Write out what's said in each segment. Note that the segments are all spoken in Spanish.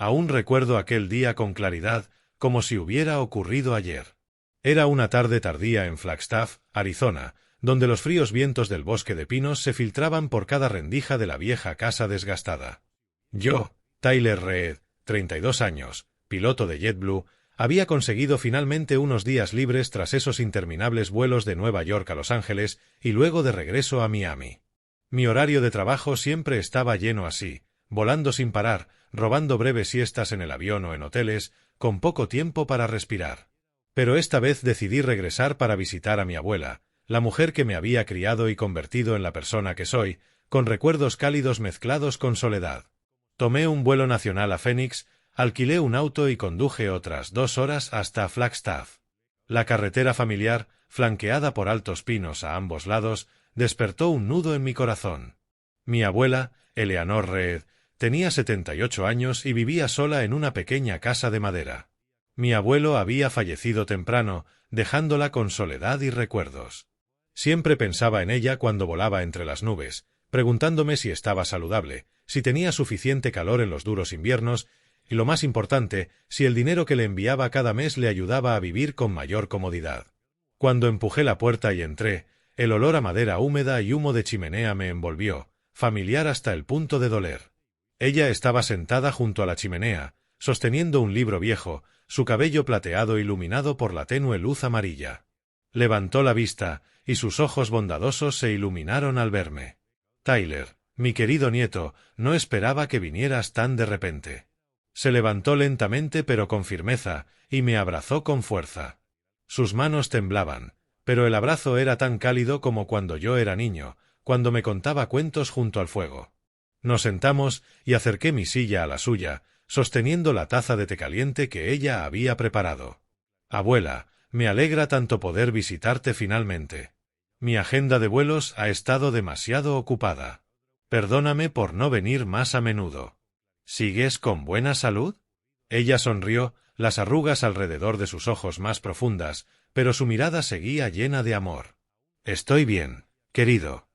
Aún recuerdo aquel día con claridad, como si hubiera ocurrido ayer. Era una tarde tardía en Flagstaff, Arizona, donde los fríos vientos del bosque de pinos se filtraban por cada rendija de la vieja casa desgastada. Yo, Tyler Reed, 32 años, piloto de JetBlue, había conseguido finalmente unos días libres tras esos interminables vuelos de Nueva York a Los Ángeles y luego de regreso a Miami. Mi horario de trabajo siempre estaba lleno así, volando sin parar, robando breves siestas en el avión o en hoteles, con poco tiempo para respirar. Pero esta vez decidí regresar para visitar a mi abuela, la mujer que me había criado y convertido en la persona que soy, con recuerdos cálidos mezclados con soledad. Tomé un vuelo nacional a Phoenix, alquilé un auto y conduje otras 2 horas hasta Flagstaff. La carretera familiar, flanqueada por altos pinos a ambos lados, despertó un nudo en mi corazón. Mi abuela, Eleanor Reed, tenía 78 años y vivía sola en una pequeña casa de madera. Mi abuelo había fallecido temprano, dejándola con soledad y recuerdos. Siempre pensaba en ella cuando volaba entre las nubes, preguntándome si estaba saludable, si tenía suficiente calor en los duros inviernos, y lo más importante, si el dinero que le enviaba cada mes le ayudaba a vivir con mayor comodidad. Cuando empujé la puerta y entré, el olor a madera húmeda y humo de chimenea me envolvió, familiar hasta el punto de doler. Ella estaba sentada junto a la chimenea, sosteniendo un libro viejo, su cabello plateado iluminado por la tenue luz amarilla. Levantó la vista, y sus ojos bondadosos se iluminaron al verme. Tyler, mi querido nieto, no esperaba que vinieras tan de repente. Se levantó lentamente pero con firmeza, y me abrazó con fuerza. Sus manos temblaban, pero el abrazo era tan cálido como cuando yo era niño, cuando me contaba cuentos junto al fuego. Nos sentamos y acerqué mi silla a la suya, sosteniendo la taza de té caliente que ella había preparado. Abuela, me alegra tanto poder visitarte finalmente. Mi agenda de vuelos ha estado demasiado ocupada. Perdóname por no venir más a menudo. ¿Sigues con buena salud? Ella sonrió, las arrugas alrededor de sus ojos más profundas, pero su mirada seguía llena de amor. Estoy bien, querido.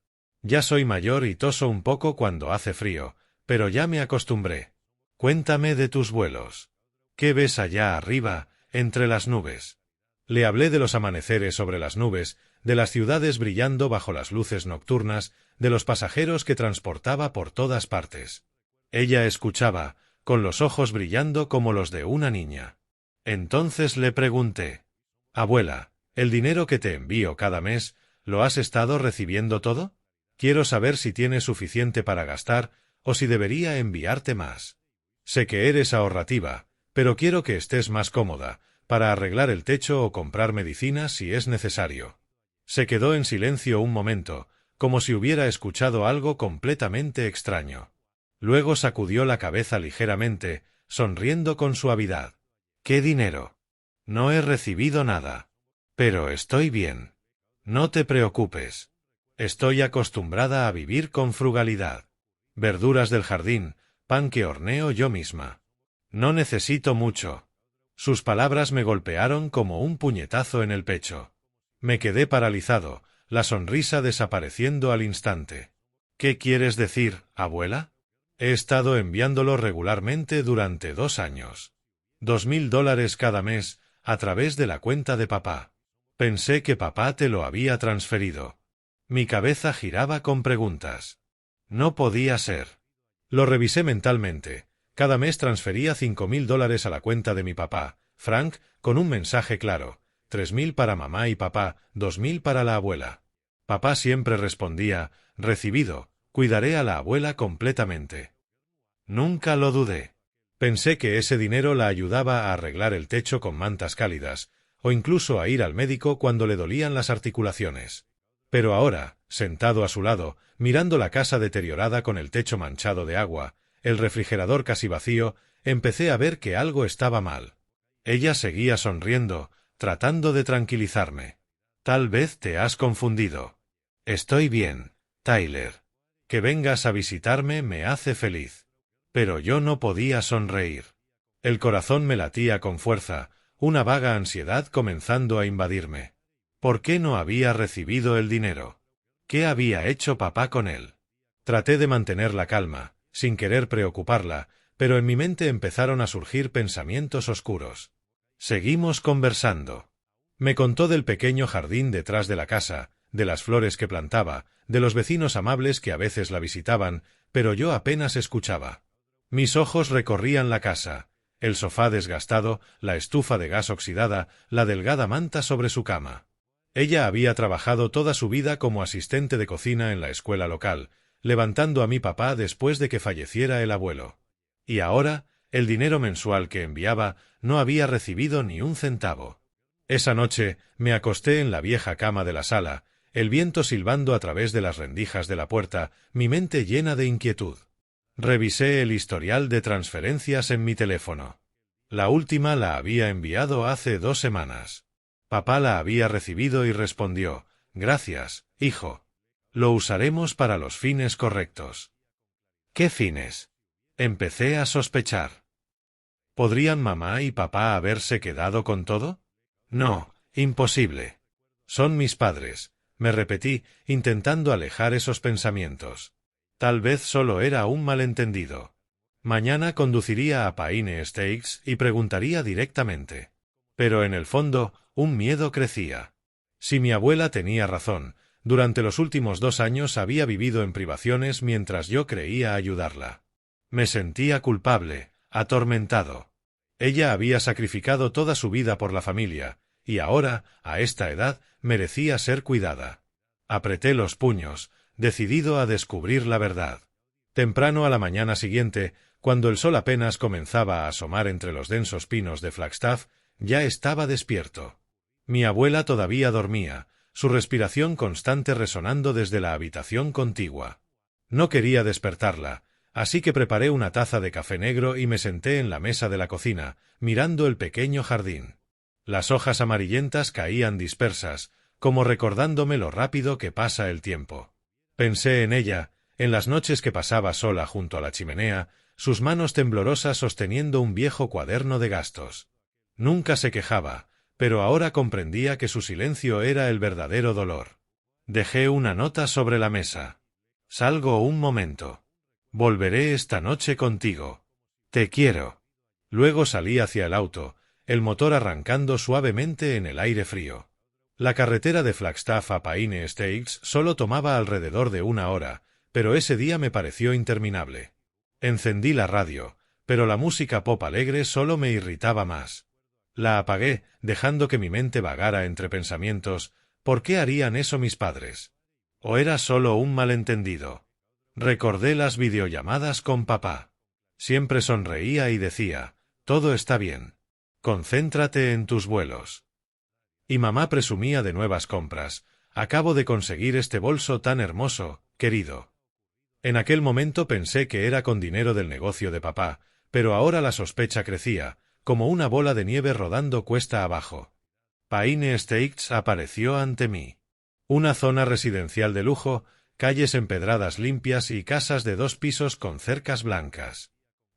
Ya soy mayor y toso un poco cuando hace frío, pero ya me acostumbré. Cuéntame de tus vuelos. ¿Qué ves allá arriba, entre las nubes? Le hablé de los amaneceres sobre las nubes, de las ciudades brillando bajo las luces nocturnas, de los pasajeros que transportaba por todas partes. Ella escuchaba, con los ojos brillando como los de una niña. Entonces le pregunté: Abuela, ¿el dinero que te envío cada mes, lo has estado recibiendo todo? Quiero saber si tienes suficiente para gastar o si debería enviarte más. Sé que eres ahorrativa, pero quiero que estés más cómoda, para arreglar el techo o comprar medicinas si es necesario. Se quedó en silencio un momento, como si hubiera escuchado algo completamente extraño. Luego sacudió la cabeza ligeramente, sonriendo con suavidad. ¿Qué dinero? No he recibido nada. Pero estoy bien. No te preocupes. Estoy acostumbrada a vivir con frugalidad. Verduras del jardín, pan que horneo yo misma. No necesito mucho. Sus palabras me golpearon como un puñetazo en el pecho. Me quedé paralizado, la sonrisa desapareciendo al instante. ¿Qué quieres decir, abuela? He estado enviándolo regularmente durante 2 años. $2,000 cada mes, a través de la cuenta de papá. Pensé que papá te lo había transferido. Mi cabeza giraba con preguntas. No podía ser. Lo revisé mentalmente. Cada mes transfería $5,000 a la cuenta de mi papá, Frank, con un mensaje claro: 3,000 para mamá y papá, 2,000 para la abuela. Papá siempre respondía: recibido, cuidaré a la abuela completamente. Nunca lo dudé. Pensé que ese dinero la ayudaba a arreglar el techo con mantas cálidas, o incluso a ir al médico cuando le dolían las articulaciones. Pero ahora, sentado a su lado, mirando la casa deteriorada con el techo manchado de agua, el refrigerador casi vacío, empecé a ver que algo estaba mal. Ella seguía sonriendo, tratando de tranquilizarme. Tal vez te has confundido. Estoy bien, Tyler. Que vengas a visitarme me hace feliz. Pero yo no podía sonreír. El corazón me latía con fuerza, una vaga ansiedad comenzando a invadirme. ¿Por qué no había recibido el dinero? ¿Qué había hecho papá con él? Traté de mantener la calma, sin querer preocuparla, pero en mi mente empezaron a surgir pensamientos oscuros. Seguimos conversando. Me contó del pequeño jardín detrás de la casa, de las flores que plantaba, de los vecinos amables que a veces la visitaban, pero yo apenas escuchaba. Mis ojos recorrían la casa, el sofá desgastado, la estufa de gas oxidada, la delgada manta sobre su cama. Ella había trabajado toda su vida como asistente de cocina en la escuela local, levantando a mi papá después de que falleciera el abuelo. Y ahora, el dinero mensual que enviaba no había recibido ni un centavo. Esa noche me acosté en la vieja cama de la sala, el viento silbando a través de las rendijas de la puerta, mi mente llena de inquietud. Revisé el historial de transferencias en mi teléfono. La última la había enviado hace 2 semanas. Papá la había recibido y respondió: «Gracias, hijo. Lo usaremos para los fines correctos». ¿Qué fines? Empecé a sospechar. ¿Podrían mamá y papá haberse quedado con todo? No, imposible. Son mis padres, me repetí, intentando alejar esos pensamientos. Tal vez solo era un malentendido. Mañana conduciría a Paine Estates y preguntaría directamente. Pero en el fondo, un miedo crecía. Si mi abuela tenía razón, durante los últimos 2 años había vivido en privaciones mientras yo creía ayudarla. Me sentía culpable, atormentado. Ella había sacrificado toda su vida por la familia, y ahora, a esta edad, merecía ser cuidada. Apreté los puños, decidido a descubrir la verdad. Temprano a la mañana siguiente, cuando el sol apenas comenzaba a asomar entre los densos pinos de Flagstaff, ya estaba despierto. Mi abuela todavía dormía, su respiración constante resonando desde la habitación contigua. No quería despertarla, así que preparé una taza de café negro y me senté en la mesa de la cocina, mirando el pequeño jardín. Las hojas amarillentas caían dispersas, como recordándome lo rápido que pasa el tiempo. Pensé en ella, en las noches que pasaba sola junto a la chimenea, sus manos temblorosas sosteniendo un viejo cuaderno de gastos. Nunca se quejaba, pero ahora comprendía que su silencio era el verdadero dolor. Dejé una nota sobre la mesa. «Salgo un momento. Volveré esta noche contigo. Te quiero». Luego salí hacia el auto, el motor arrancando suavemente en el aire frío. La carretera de Flagstaff a Paine Estates solo tomaba alrededor de 1 hora, pero ese día me pareció interminable. Encendí la radio, pero la música pop alegre solo me irritaba más. La apagué, dejando que mi mente vagara entre pensamientos: ¿por qué harían eso mis padres? ¿O era solo un malentendido? Recordé las videollamadas con papá. Siempre sonreía y decía: «Todo está bien. Concéntrate en tus vuelos». Y mamá presumía de nuevas compras: «Acabo de conseguir este bolso tan hermoso, querido». En aquel momento pensé que era con dinero del negocio de papá, pero ahora la sospecha crecía, como una bola de nieve rodando cuesta abajo. Paine Estates apareció ante mí. Una zona residencial de lujo, calles empedradas limpias y casas de 2 pisos con cercas blancas.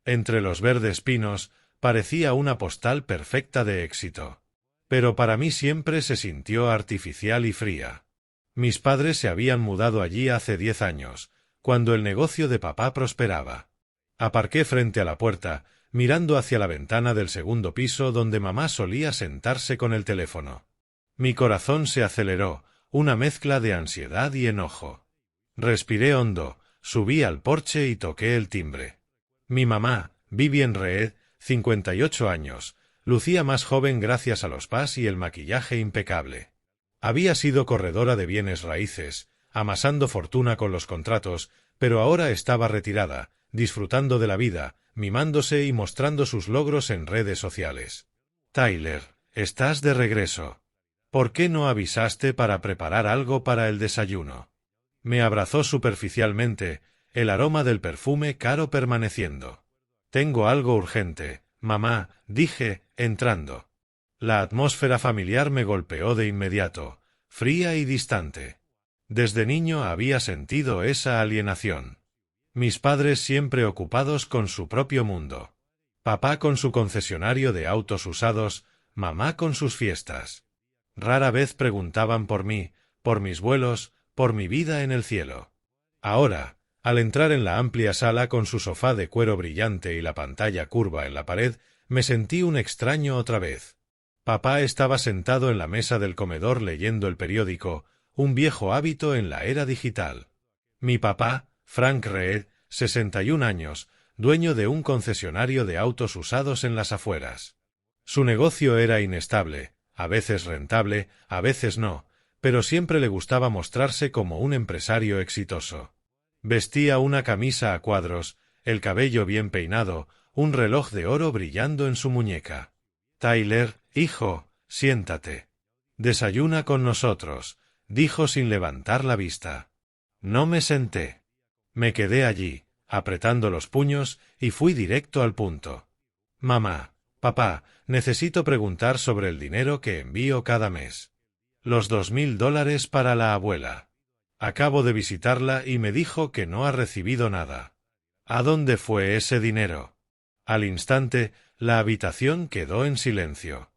Entre los verdes pinos, parecía una postal perfecta de éxito. Pero para mí siempre se sintió artificial y fría. Mis padres se habían mudado allí hace 10 años, cuando el negocio de papá prosperaba. Aparqué frente a la puerta, mirando hacia la ventana del 2.º piso donde mamá solía sentarse con el teléfono. Mi corazón se aceleró, una mezcla de ansiedad y enojo. Respiré hondo, subí al porche y toqué el timbre. Mi mamá, Vivien Reed, 58 años, lucía más joven gracias a los pas y el maquillaje impecable. Había sido corredora de bienes raíces, amasando fortuna con los contratos, pero ahora estaba retirada, disfrutando de la vida, mimándose y mostrando sus logros en redes sociales. «Tyler, estás de regreso. ¿Por qué no avisaste para preparar algo para el desayuno?» Me abrazó superficialmente, el aroma del perfume caro permaneciendo. «Tengo algo urgente, mamá», dije, entrando. La atmósfera familiar me golpeó de inmediato, fría y distante. Desde niño había sentido esa alienación. Mis padres siempre ocupados con su propio mundo. Papá con su concesionario de autos usados, mamá con sus fiestas. Rara vez preguntaban por mí, por mis vuelos, por mi vida en el cielo. Ahora, Al entrar en la amplia sala con su sofá de cuero brillante y la pantalla curva en la pared, me sentí un extraño otra vez. Papá estaba sentado en la mesa del comedor leyendo el periódico, un viejo hábito en la era digital. Mi papá, Frank Reed, 61 años, dueño de un concesionario de autos usados en las afueras. Su negocio era inestable, a veces rentable, a veces no, pero siempre le gustaba mostrarse como un empresario exitoso. Vestía una camisa a cuadros, el cabello bien peinado, un reloj de oro brillando en su muñeca. «Tyler, hijo, siéntate. Desayuna con nosotros», dijo sin levantar la vista. No me senté. Me quedé allí, apretando los puños, y fui directo al punto. «Mamá, papá, necesito preguntar sobre el dinero que envío cada mes. Los $2000 para la abuela. Acabo de visitarla y me dijo que no ha recibido nada. ¿A dónde fue ese dinero?» Al instante, la habitación quedó en silencio.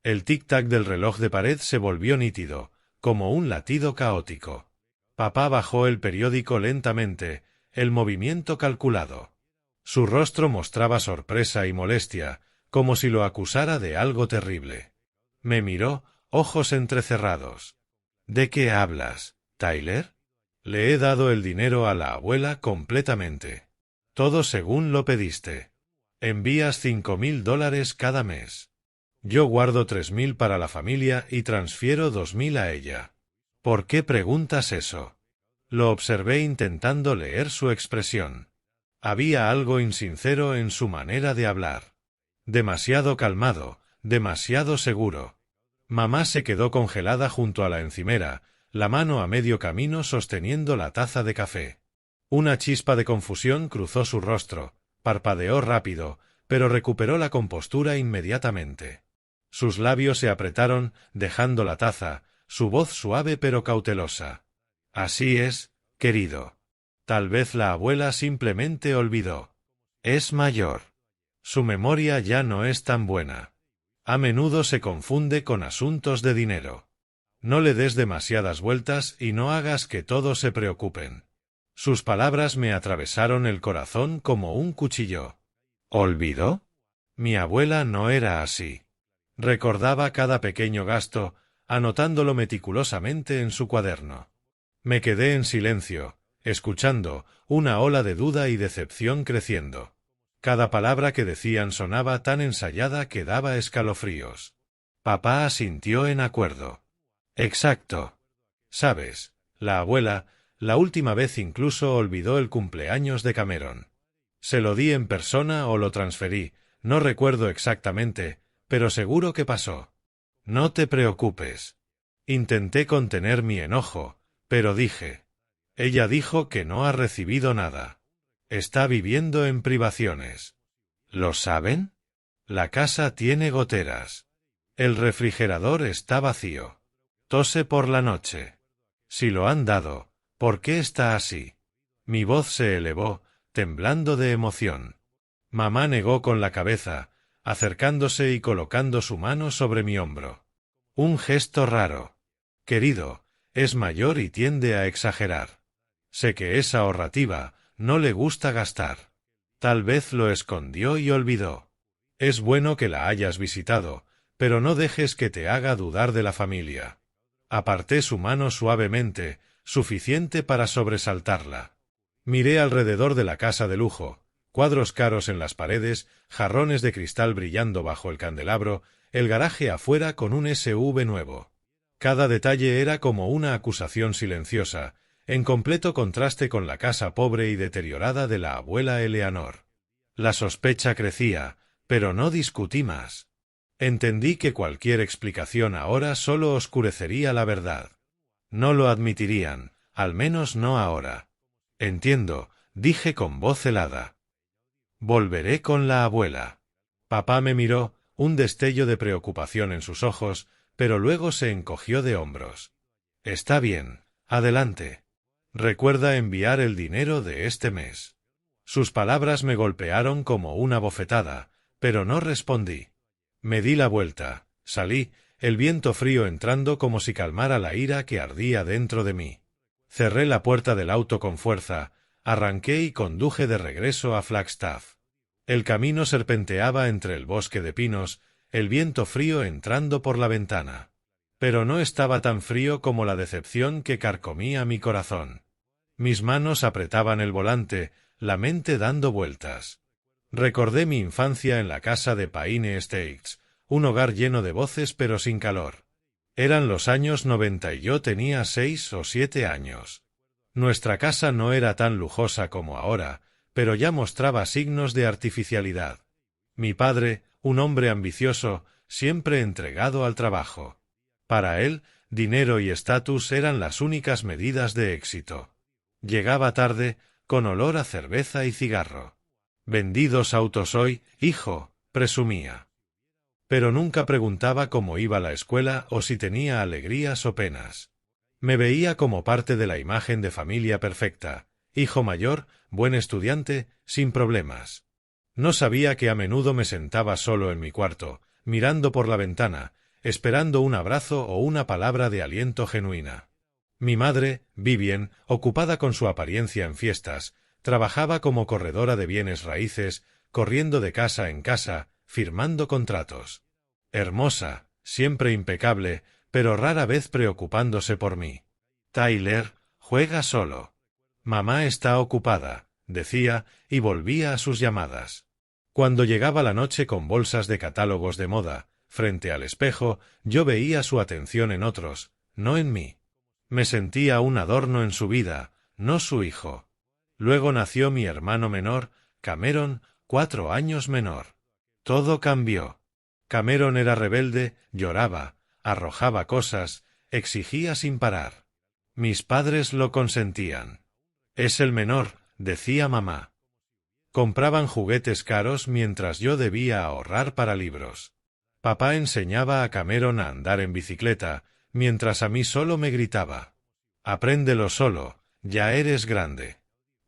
El tic-tac del reloj de pared se volvió nítido, como un latido caótico. Papá bajó el periódico lentamente, el movimiento calculado. Su rostro mostraba sorpresa y molestia, como si lo acusara de algo terrible. Me miró, ojos entrecerrados. «¿De qué hablas, Tyler?» «Le he dado el dinero a la abuela completamente. Todo según lo pediste. Envías $5000 cada mes. Yo guardo 3000 para la familia y transfiero 2000 a ella. ¿Por qué preguntas eso?» Lo observé intentando leer su expresión. Había algo insincero en su manera de hablar. Demasiado calmado, demasiado seguro. Mamá se quedó congelada junto a la encimera, la mano a medio camino sosteniendo la taza de café. Una chispa de confusión cruzó su rostro, parpadeó rápido, pero recuperó la compostura inmediatamente. Sus labios se apretaron, dejando la taza, su voz suave pero cautelosa. «Así es, querido. Tal vez la abuela simplemente olvidó. Es mayor. Su memoria ya no es tan buena. A menudo se confunde con asuntos de dinero. No le des demasiadas vueltas y no hagas que todos se preocupen». Sus palabras me atravesaron el corazón como un cuchillo. ¿Olvidó? Mi abuela no era así. Recordaba cada pequeño gasto, anotándolo meticulosamente en su cuaderno. Me quedé en silencio, escuchando, una ola de duda y decepción creciendo. Cada palabra que decían sonaba tan ensayada que daba escalofríos. Papá asintió en acuerdo. «Exacto. Sabes, la abuela, la última vez incluso olvidó el cumpleaños de Cameron. Se lo di en persona o lo transferí, no recuerdo exactamente, pero seguro que pasó. No te preocupes». Intenté contener mi enojo, pero dije. Ella dijo que no ha recibido nada. Está viviendo en privaciones. ¿Lo saben? La casa tiene goteras. El refrigerador está vacío. Tose por la noche. Si lo han dado, ¿por qué está así? Mi voz se elevó, temblando de emoción. Mamá negó con la cabeza, acercándose y colocando su mano sobre mi hombro. Un gesto raro. «Querido, es mayor y tiende a exagerar. Sé que es ahorrativa, no le gusta gastar. Tal vez lo escondió y olvidó. Es bueno que la hayas visitado, pero no dejes que te haga dudar de la familia». Aparté su mano suavemente, suficiente para sobresaltarla. Miré alrededor de la casa de lujo, cuadros caros en las paredes, jarrones de cristal brillando bajo el candelabro, el garaje afuera con un SUV nuevo. Cada detalle era como una acusación silenciosa, en completo contraste con la casa pobre y deteriorada de la abuela Eleanor. La sospecha crecía, pero no discutí más. Entendí que cualquier explicación ahora solo oscurecería la verdad. No lo admitirían, al menos no ahora. «Entiendo», dije con voz helada. «Volveré con la abuela». Papá me miró, un destello de preocupación en sus ojos, pero luego se encogió de hombros. «Está bien, adelante. Recuerda enviar el dinero de este mes». Sus palabras me golpearon como una bofetada, pero no respondí. Me di la vuelta, salí, el viento frío entrando como si calmara la ira que ardía dentro de mí. Cerré la puerta del auto con fuerza, arranqué y conduje de regreso a Flagstaff. El camino serpenteaba entre el bosque de pinos, el viento frío entrando por la ventana. Pero no estaba tan frío como la decepción que carcomía mi corazón. Mis manos apretaban el volante, la mente dando vueltas. Recordé mi infancia en la casa de Paine Estates, un hogar lleno de voces pero sin calor. Eran los años 90 y yo tenía 6 o 7 años. Nuestra casa no era tan lujosa como ahora, pero ya mostraba signos de artificialidad. Mi padre, un hombre ambicioso, siempre entregado al trabajo. Para él, dinero y estatus eran las únicas medidas de éxito. Llegaba tarde, con olor a cerveza y cigarro. «Vendí 2 autos hoy, hijo», presumía. Pero nunca preguntaba cómo iba la escuela o si tenía alegrías o penas. Me veía como parte de la imagen de familia perfecta, hijo mayor, buen estudiante, sin problemas. No sabía que a menudo me sentaba solo en mi cuarto, mirando por la ventana, esperando un abrazo o una palabra de aliento genuina. Mi madre, Vivien, ocupada con su apariencia en fiestas, trabajaba como corredora de bienes raíces, corriendo de casa en casa, firmando contratos. Hermosa, siempre impecable, pero rara vez preocupándose por mí. «Tyler, juega solo. Mamá está ocupada», decía, y volvía a sus llamadas. Cuando llegaba la noche con bolsas de catálogos de moda, frente al espejo, yo veía su atención en otros, no en mí. Me sentía un adorno en su vida, no su hijo. Luego nació mi hermano menor, Cameron, 4 años menor. Todo cambió. Cameron era rebelde, lloraba, arrojaba cosas, exigía sin parar. Mis padres lo consentían. «Es el menor», decía mamá. Compraban juguetes caros mientras yo debía ahorrar para libros. Papá enseñaba a Cameron a andar en bicicleta, mientras a mí solo me gritaba: «Apréndelo solo, ya eres grande».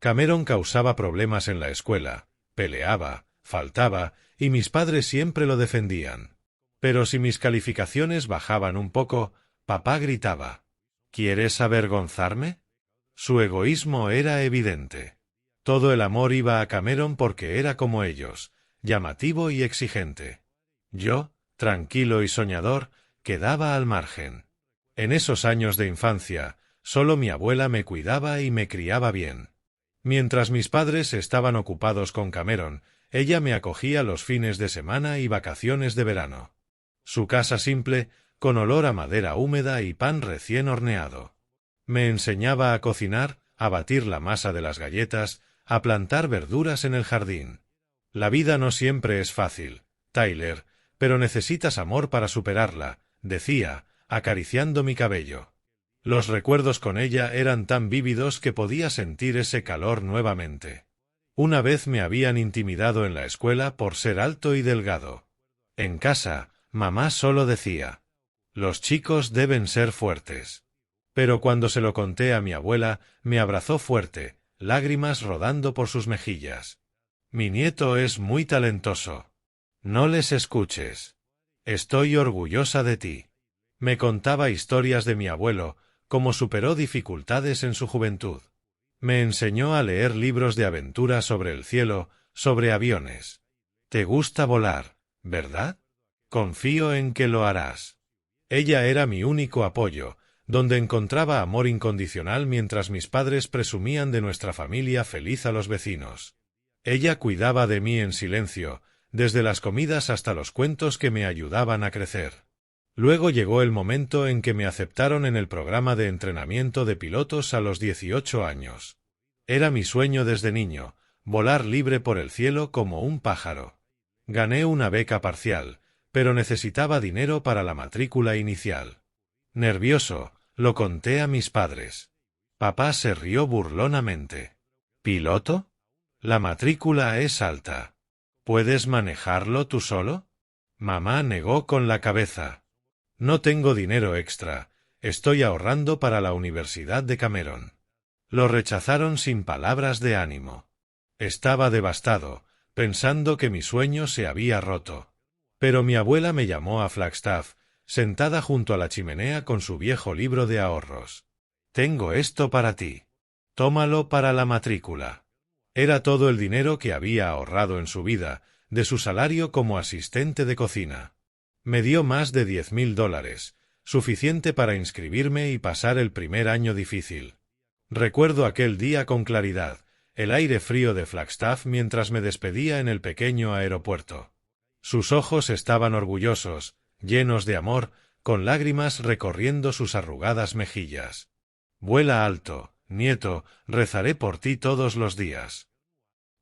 Cameron causaba problemas en la escuela, peleaba, faltaba, y mis padres siempre lo defendían. Pero si mis calificaciones bajaban un poco, papá gritaba: «¿Quieres avergonzarme?». Su egoísmo era evidente. Todo el amor iba a Cameron porque era como ellos, llamativo y exigente. Yo, tranquilo y soñador, quedaba al margen. En esos años de infancia, solo mi abuela me cuidaba y me criaba bien. Mientras mis padres estaban ocupados con Cameron, ella me acogía los fines de semana y vacaciones de verano. Su casa simple, con olor a madera húmeda y pan recién horneado. Me enseñaba a cocinar, a batir la masa de las galletas, a plantar verduras en el jardín. La vida no siempre es fácil, Tyler, pero necesitas amor para superarla, decía, acariciando mi cabello. Los recuerdos con ella eran tan vívidos que podía sentir ese calor nuevamente. Una vez me habían intimidado en la escuela por ser alto y delgado. En casa, mamá solo decía: «Los chicos deben ser fuertes». Pero cuando se lo conté a mi abuela, me abrazó fuerte, lágrimas rodando por sus mejillas. «Mi nieto es muy talentoso. No les escuches. Estoy orgullosa de ti». Me contaba historias de mi abuelo, cómo superó dificultades en su juventud. Me enseñó a leer libros de aventura sobre el cielo, sobre aviones. «Te gusta volar, ¿verdad? Confío en que lo harás». Ella era mi único apoyo, donde encontraba amor incondicional mientras mis padres presumían de nuestra familia feliz a los vecinos. Ella cuidaba de mí en silencio, desde las comidas hasta los cuentos que me ayudaban a crecer. Luego llegó el momento en que me aceptaron en el programa de entrenamiento de pilotos a los 18 años. Era mi sueño desde niño, volar libre por el cielo como un pájaro. Gané una beca parcial, pero necesitaba dinero para la matrícula inicial. Nervioso, lo conté a mis padres. Papá se rió burlonamente. «¿Piloto? La matrícula es alta. ¿Puedes manejarlo tú solo?». Mamá negó con la cabeza. «No tengo dinero extra, estoy ahorrando para la Universidad de Cameron». Lo rechazaron sin palabras de ánimo. Estaba devastado, pensando que mi sueño se había roto. Pero mi abuela me llamó a Flagstaff, sentada junto a la chimenea con su viejo libro de ahorros. «Tengo esto para ti». Tómalo para la matrícula. Era todo el dinero que había ahorrado en su vida, de su salario como asistente de cocina. Me dio más de $10,000, suficiente para inscribirme y pasar el primer año difícil. Recuerdo aquel día con claridad, el aire frío de Flagstaff mientras me despedía en el pequeño aeropuerto. Sus ojos estaban orgullosos, llenos de amor, con lágrimas recorriendo sus arrugadas mejillas. Vuela alto, nieto, rezaré por ti todos los días.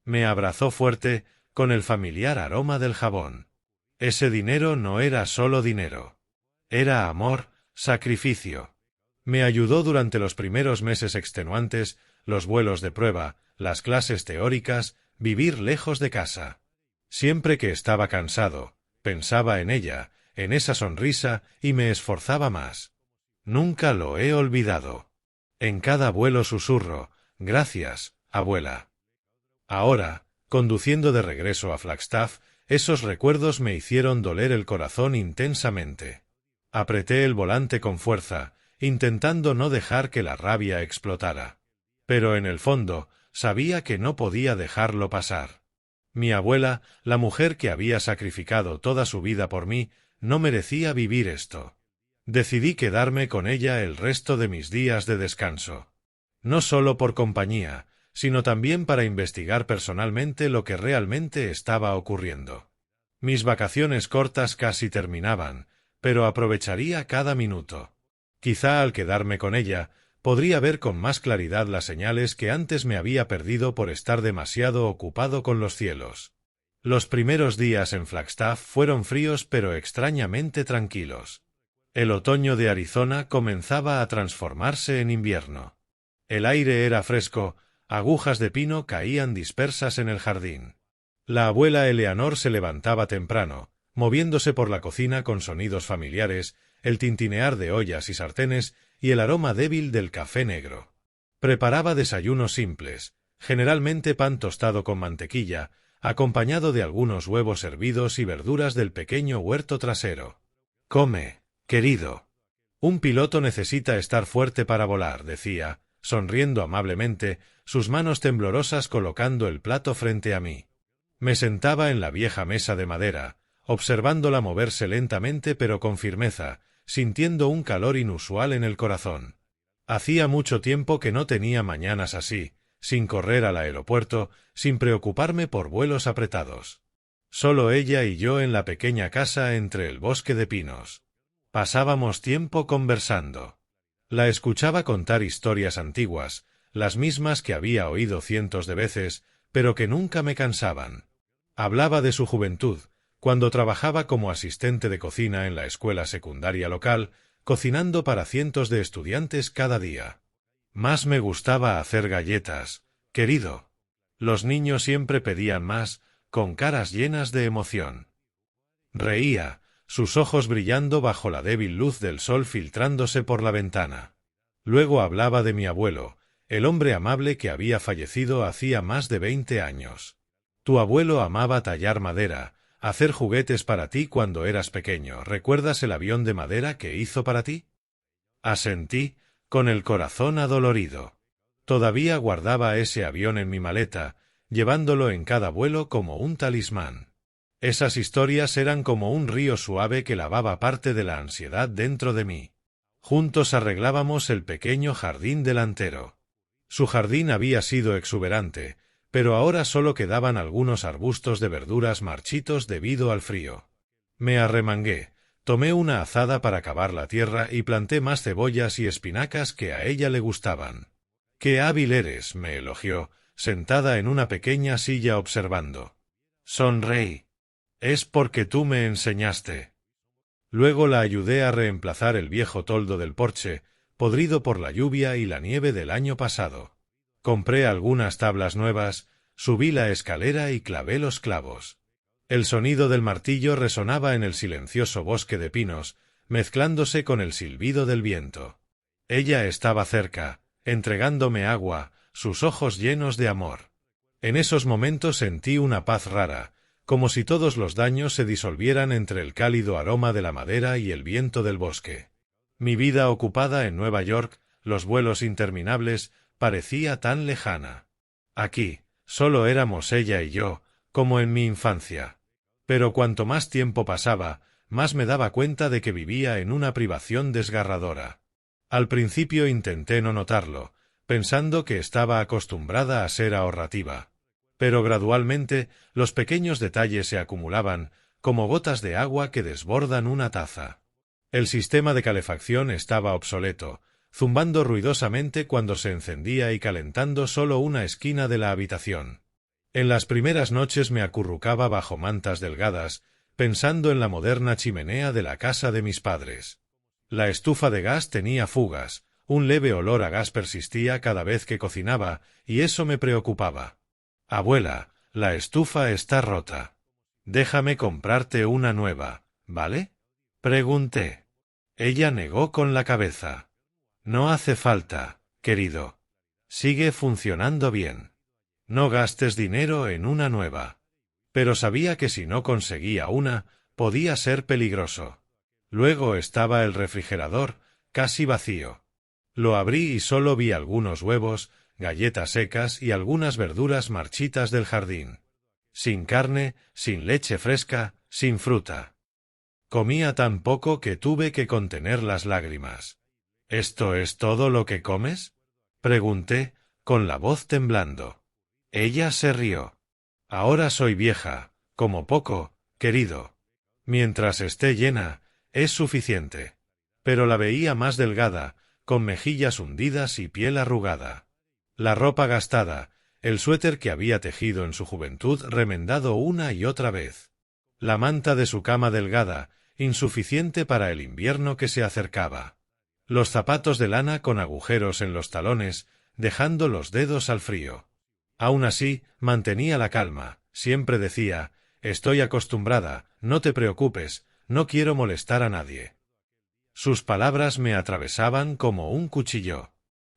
Me abrazó fuerte, con el familiar aroma del jabón. Ese dinero no era solo dinero. Era amor, sacrificio. Me ayudó durante los primeros meses extenuantes, los vuelos de prueba, las clases teóricas, vivir lejos de casa. Siempre que estaba cansado, pensaba en ella, en esa sonrisa, y me esforzaba más. Nunca lo he olvidado. En cada vuelo susurro, gracias, abuela. Ahora, conduciendo de regreso a Flagstaff, esos recuerdos me hicieron doler el corazón intensamente. Apreté el volante con fuerza, intentando no dejar que la rabia explotara. Pero en el fondo, sabía que no podía dejarlo pasar. Mi abuela, la mujer que había sacrificado toda su vida por mí, no merecía vivir esto. Decidí quedarme con ella el resto de mis días de descanso. No solo por compañía, sino también para investigar personalmente lo que realmente estaba ocurriendo. Mis vacaciones cortas casi terminaban, pero aprovecharía cada minuto. Quizá al quedarme con ella, podría ver con más claridad las señales que antes me había perdido por estar demasiado ocupado con los cielos. Los primeros días en Flagstaff fueron fríos pero extrañamente tranquilos. El otoño de Arizona comenzaba a transformarse en invierno. El aire era fresco, agujas de pino caían dispersas en el jardín. La abuela Eleanor se levantaba temprano, moviéndose por la cocina con sonidos familiares, el tintinear de ollas y sartenes y el aroma débil del café negro. Preparaba desayunos simples, generalmente pan tostado con mantequilla, acompañado de algunos huevos hervidos y verduras del pequeño huerto trasero. «Come, querido. Un piloto necesita estar fuerte para volar», decía, sonriendo amablemente, sus manos temblorosas colocando el plato frente a mí. Me sentaba en la vieja mesa de madera, observándola moverse lentamente pero con firmeza, sintiendo un calor inusual en el corazón. Hacía mucho tiempo que no tenía mañanas así, sin correr al aeropuerto, sin preocuparme por vuelos apretados. Solo ella y yo en la pequeña casa entre el bosque de pinos. Pasábamos tiempo conversando. La escuchaba contar historias antiguas, las mismas que había oído cientos de veces, pero que nunca me cansaban. Hablaba de su juventud, cuando trabajaba como asistente de cocina en la escuela secundaria local, cocinando para cientos de estudiantes cada día. Más me gustaba hacer galletas, querido. Los niños siempre pedían más, con caras llenas de emoción. Reía, sus ojos brillando bajo la débil luz del sol filtrándose por la ventana. Luego hablaba de mi abuelo, el hombre amable que había fallecido hacía más de 20 años. Tu abuelo amaba tallar madera, hacer juguetes para ti cuando eras pequeño. ¿Recuerdas el avión de madera que hizo para ti? Asentí, con el corazón adolorido. Todavía guardaba ese avión en mi maleta, llevándolo en cada vuelo como un talismán. Esas historias eran como un río suave que lavaba parte de la ansiedad dentro de mí. Juntos arreglábamos el pequeño jardín delantero. Su jardín había sido exuberante, pero ahora solo quedaban algunos arbustos de verduras marchitos debido al frío. Me arremangué, tomé una azada para cavar la tierra y planté más cebollas y espinacas que a ella le gustaban. «Qué hábil eres», me elogió, sentada en una pequeña silla observando. Sonreí. «Es porque tú me enseñaste». Luego la ayudé a reemplazar el viejo toldo del porche, podrido por la lluvia y la nieve del año pasado. Compré algunas tablas nuevas, subí la escalera y clavé los clavos. El sonido del martillo resonaba en el silencioso bosque de pinos, mezclándose con el silbido del viento. Ella estaba cerca, entregándome agua, sus ojos llenos de amor. En esos momentos sentí una paz rara, como si todos los daños se disolvieran entre el cálido aroma de la madera y el viento del bosque. Mi vida ocupada en Nueva York, los vuelos interminables, parecía tan lejana. Aquí, solo éramos ella y yo, como en mi infancia. Pero cuanto más tiempo pasaba, más me daba cuenta de que vivía en una privación desgarradora. Al principio intenté no notarlo, pensando que estaba acostumbrada a ser ahorrativa. Pero gradualmente los pequeños detalles se acumulaban, como gotas de agua que desbordan una taza. El sistema de calefacción estaba obsoleto, zumbando ruidosamente cuando se encendía y calentando solo una esquina de la habitación. En las primeras noches me acurrucaba bajo mantas delgadas, pensando en la moderna chimenea de la casa de mis padres. La estufa de gas tenía fugas, un leve olor a gas persistía cada vez que cocinaba, y eso me preocupaba. «Abuela, la estufa está rota. Déjame comprarte una nueva, ¿vale?», pregunté. Ella negó con la cabeza. «No hace falta, querido. Sigue funcionando bien. No gastes dinero en una nueva». Pero sabía que si no conseguía una, podía ser peligroso. Luego estaba el refrigerador, casi vacío. Lo abrí y solo vi algunos huevos, galletas secas y algunas verduras marchitas del jardín. Sin carne, sin leche fresca, sin fruta. Comía tan poco que tuve que contener las lágrimas. «¿Esto es todo lo que comes?», pregunté, con la voz temblando. Ella se rió. «Ahora soy vieja, como poco, querido. Mientras esté llena, es suficiente». Pero la veía más delgada, con mejillas hundidas y piel arrugada. La ropa gastada, el suéter que había tejido en su juventud remendado una y otra vez. La manta de su cama delgada, insuficiente para el invierno que se acercaba. Los zapatos de lana con agujeros en los talones, dejando los dedos al frío. Aún así, mantenía la calma, siempre decía: «Estoy acostumbrada, no te preocupes, no quiero molestar a nadie». Sus palabras me atravesaban como un cuchillo.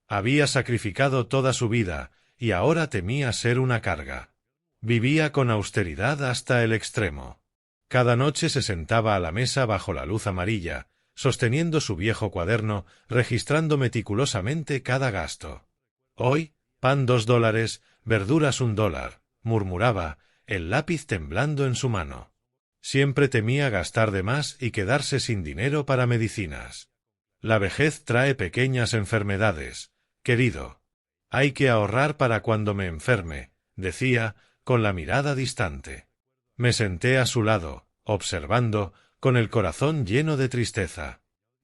Había sacrificado toda su vida, y ahora temía ser una carga. Vivía con austeridad hasta el extremo. Cada noche se sentaba a la mesa bajo la luz amarilla, sosteniendo su viejo cuaderno, registrando meticulosamente cada gasto. «Hoy, pan $2, verduras $1», murmuraba, el lápiz temblando en su mano. Siempre temía gastar de más y quedarse sin dinero para medicinas. «La vejez trae pequeñas enfermedades, querido. Hay que ahorrar para cuando me enferme», decía, con la mirada distante. Me senté a su lado, observando, con el corazón lleno de tristeza.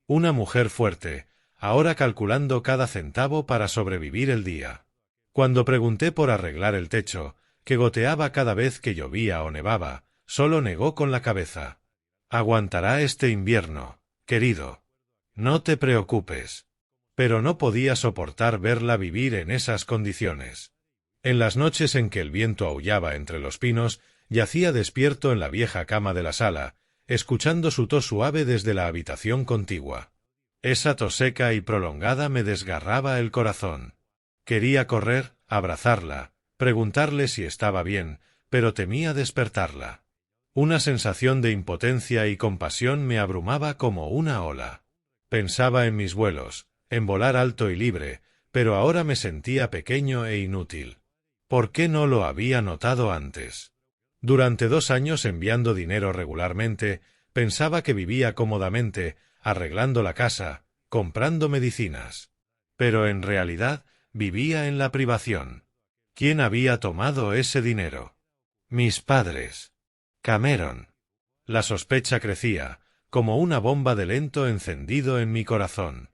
Una mujer fuerte, ahora calculando cada centavo para sobrevivir el día. Cuando pregunté por arreglar el techo, que goteaba cada vez que llovía o nevaba, solo negó con la cabeza. «Aguantará este invierno, querido. No te preocupes». Pero no podía soportar verla vivir en esas condiciones. En las noches en que el viento aullaba entre los pinos, yacía despierto en la vieja cama de la sala, escuchando su tos suave desde la habitación contigua. Esa tos seca y prolongada me desgarraba el corazón. Quería correr, abrazarla, preguntarle si estaba bien, pero temía despertarla. Una sensación de impotencia y compasión me abrumaba como una ola. Pensaba en mis vuelos, en volar alto y libre, pero ahora me sentía pequeño e inútil. ¿Por qué no lo había notado antes? Durante 2 años enviando dinero regularmente, pensaba que vivía cómodamente, arreglando la casa, comprando medicinas. Pero en realidad vivía en la privación. ¿Quién había tomado ese dinero? Mis padres. Cameron. La sospecha crecía, como una bomba de lento encendido en mi corazón.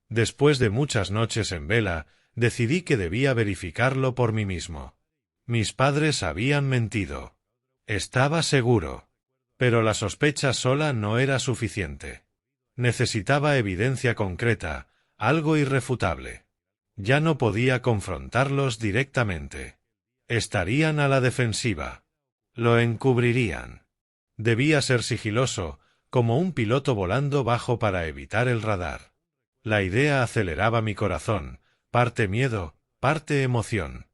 Después de muchas noches en vela, decidí que debía verificarlo por mí mismo. Mis padres habían mentido. Estaba seguro. Pero la sospecha sola no era suficiente. Necesitaba evidencia concreta, algo irrefutable. Ya no podía confrontarlos directamente. Estarían a la defensiva. Lo encubrirían. Debía ser sigiloso, como un piloto volando bajo para evitar el radar. La idea aceleraba mi corazón, parte miedo, parte emoción.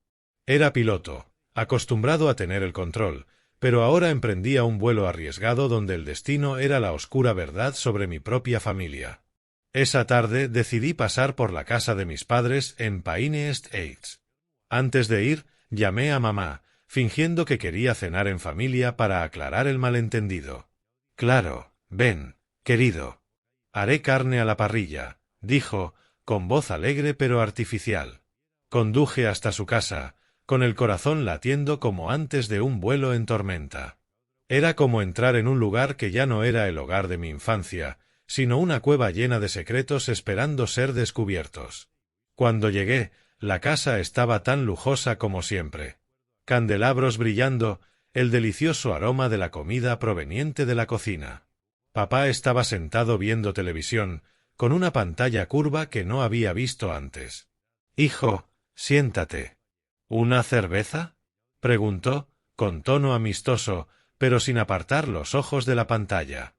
Era piloto, acostumbrado a tener el control, pero ahora emprendía un vuelo arriesgado donde el destino era la oscura verdad sobre mi propia familia. Esa tarde decidí pasar por la casa de mis padres en Pine Estates. Antes de ir, llamé a mamá, fingiendo que quería cenar en familia para aclarar el malentendido. «Claro, ven, querido. Haré carne a la parrilla», dijo, con voz alegre pero artificial. Conduje hasta su casa, con el corazón latiendo como antes de un vuelo en tormenta. Era como entrar en un lugar que ya no era el hogar de mi infancia, sino una cueva llena de secretos esperando ser descubiertos. Cuando llegué, la casa estaba tan lujosa como siempre. Candelabros brillando, el delicioso aroma de la comida proveniente de la cocina. Papá estaba sentado viendo televisión, con una pantalla curva que no había visto antes. «Hijo, siéntate». «¿Una cerveza?», preguntó, con tono amistoso, pero sin apartar los ojos de la pantalla.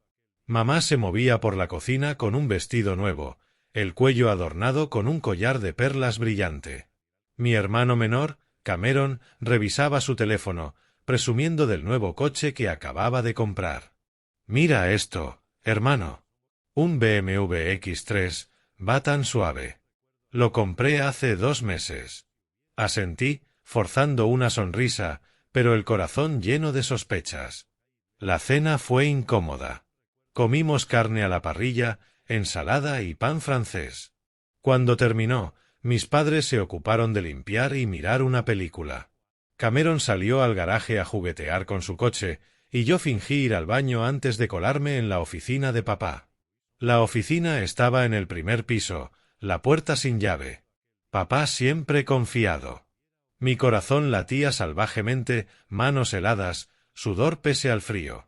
Mamá se movía por la cocina con un vestido nuevo, el cuello adornado con un collar de perlas brillante. Mi hermano menor, Cameron, revisaba su teléfono, presumiendo del nuevo coche que acababa de comprar. «Mira esto, hermano. Un BMW X3, va tan suave. Lo compré hace 2 meses». Asentí, forzando una sonrisa, pero el corazón lleno de sospechas. La cena fue incómoda. Comimos carne a la parrilla, ensalada y pan francés. Cuando terminó, mis padres se ocuparon de limpiar y mirar una película. Cameron salió al garaje a juguetear con su coche, y yo fingí ir al baño antes de colarme en la oficina de papá. La oficina estaba en el primer piso, la puerta sin llave. Papá siempre confiado. Mi corazón latía salvajemente, manos heladas, sudor pese al frío.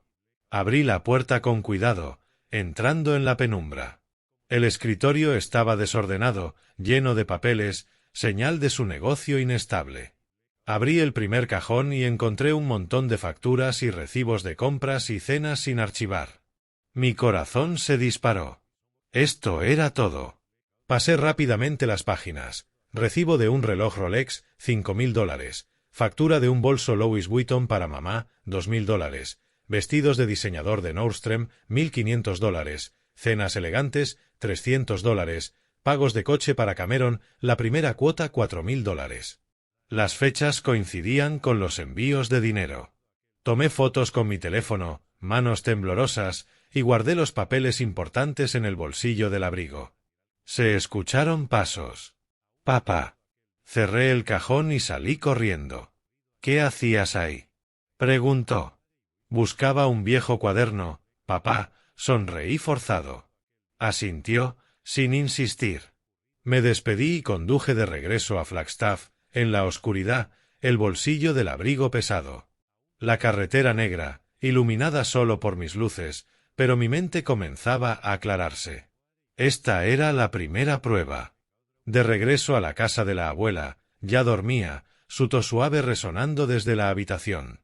Abrí la puerta con cuidado, entrando en la penumbra. El escritorio estaba desordenado, lleno de papeles, señal de su negocio inestable. Abrí el primer cajón y encontré un montón de facturas y recibos de compras y cenas sin archivar. Mi corazón se disparó. Esto era todo. Pasé rápidamente las páginas. Recibo de un reloj Rolex, $5.000. Factura de un bolso Louis Vuitton para mamá, $2.000. Vestidos de diseñador de Nordstrom, $1.500. Cenas elegantes, $300. Pagos de coche para Cameron, la primera cuota $4.000. Las fechas coincidían con los envíos de dinero. Tomé fotos con mi teléfono, manos temblorosas, y guardé los papeles importantes en el bolsillo del abrigo. Se escucharon pasos. «Papá». Cerré el cajón y salí corriendo. «¿Qué hacías ahí?», preguntó. «Buscaba un viejo cuaderno, papá», sonreí forzado. Asintió, sin insistir. Me despedí y conduje de regreso a Flagstaff, en la oscuridad, el bolsillo del abrigo pesado. La carretera negra, iluminada solo por mis luces, pero mi mente comenzaba a aclararse. Esta era la primera prueba. De regreso a la casa de la abuela, ya dormía, su tos suave resonando desde la habitación.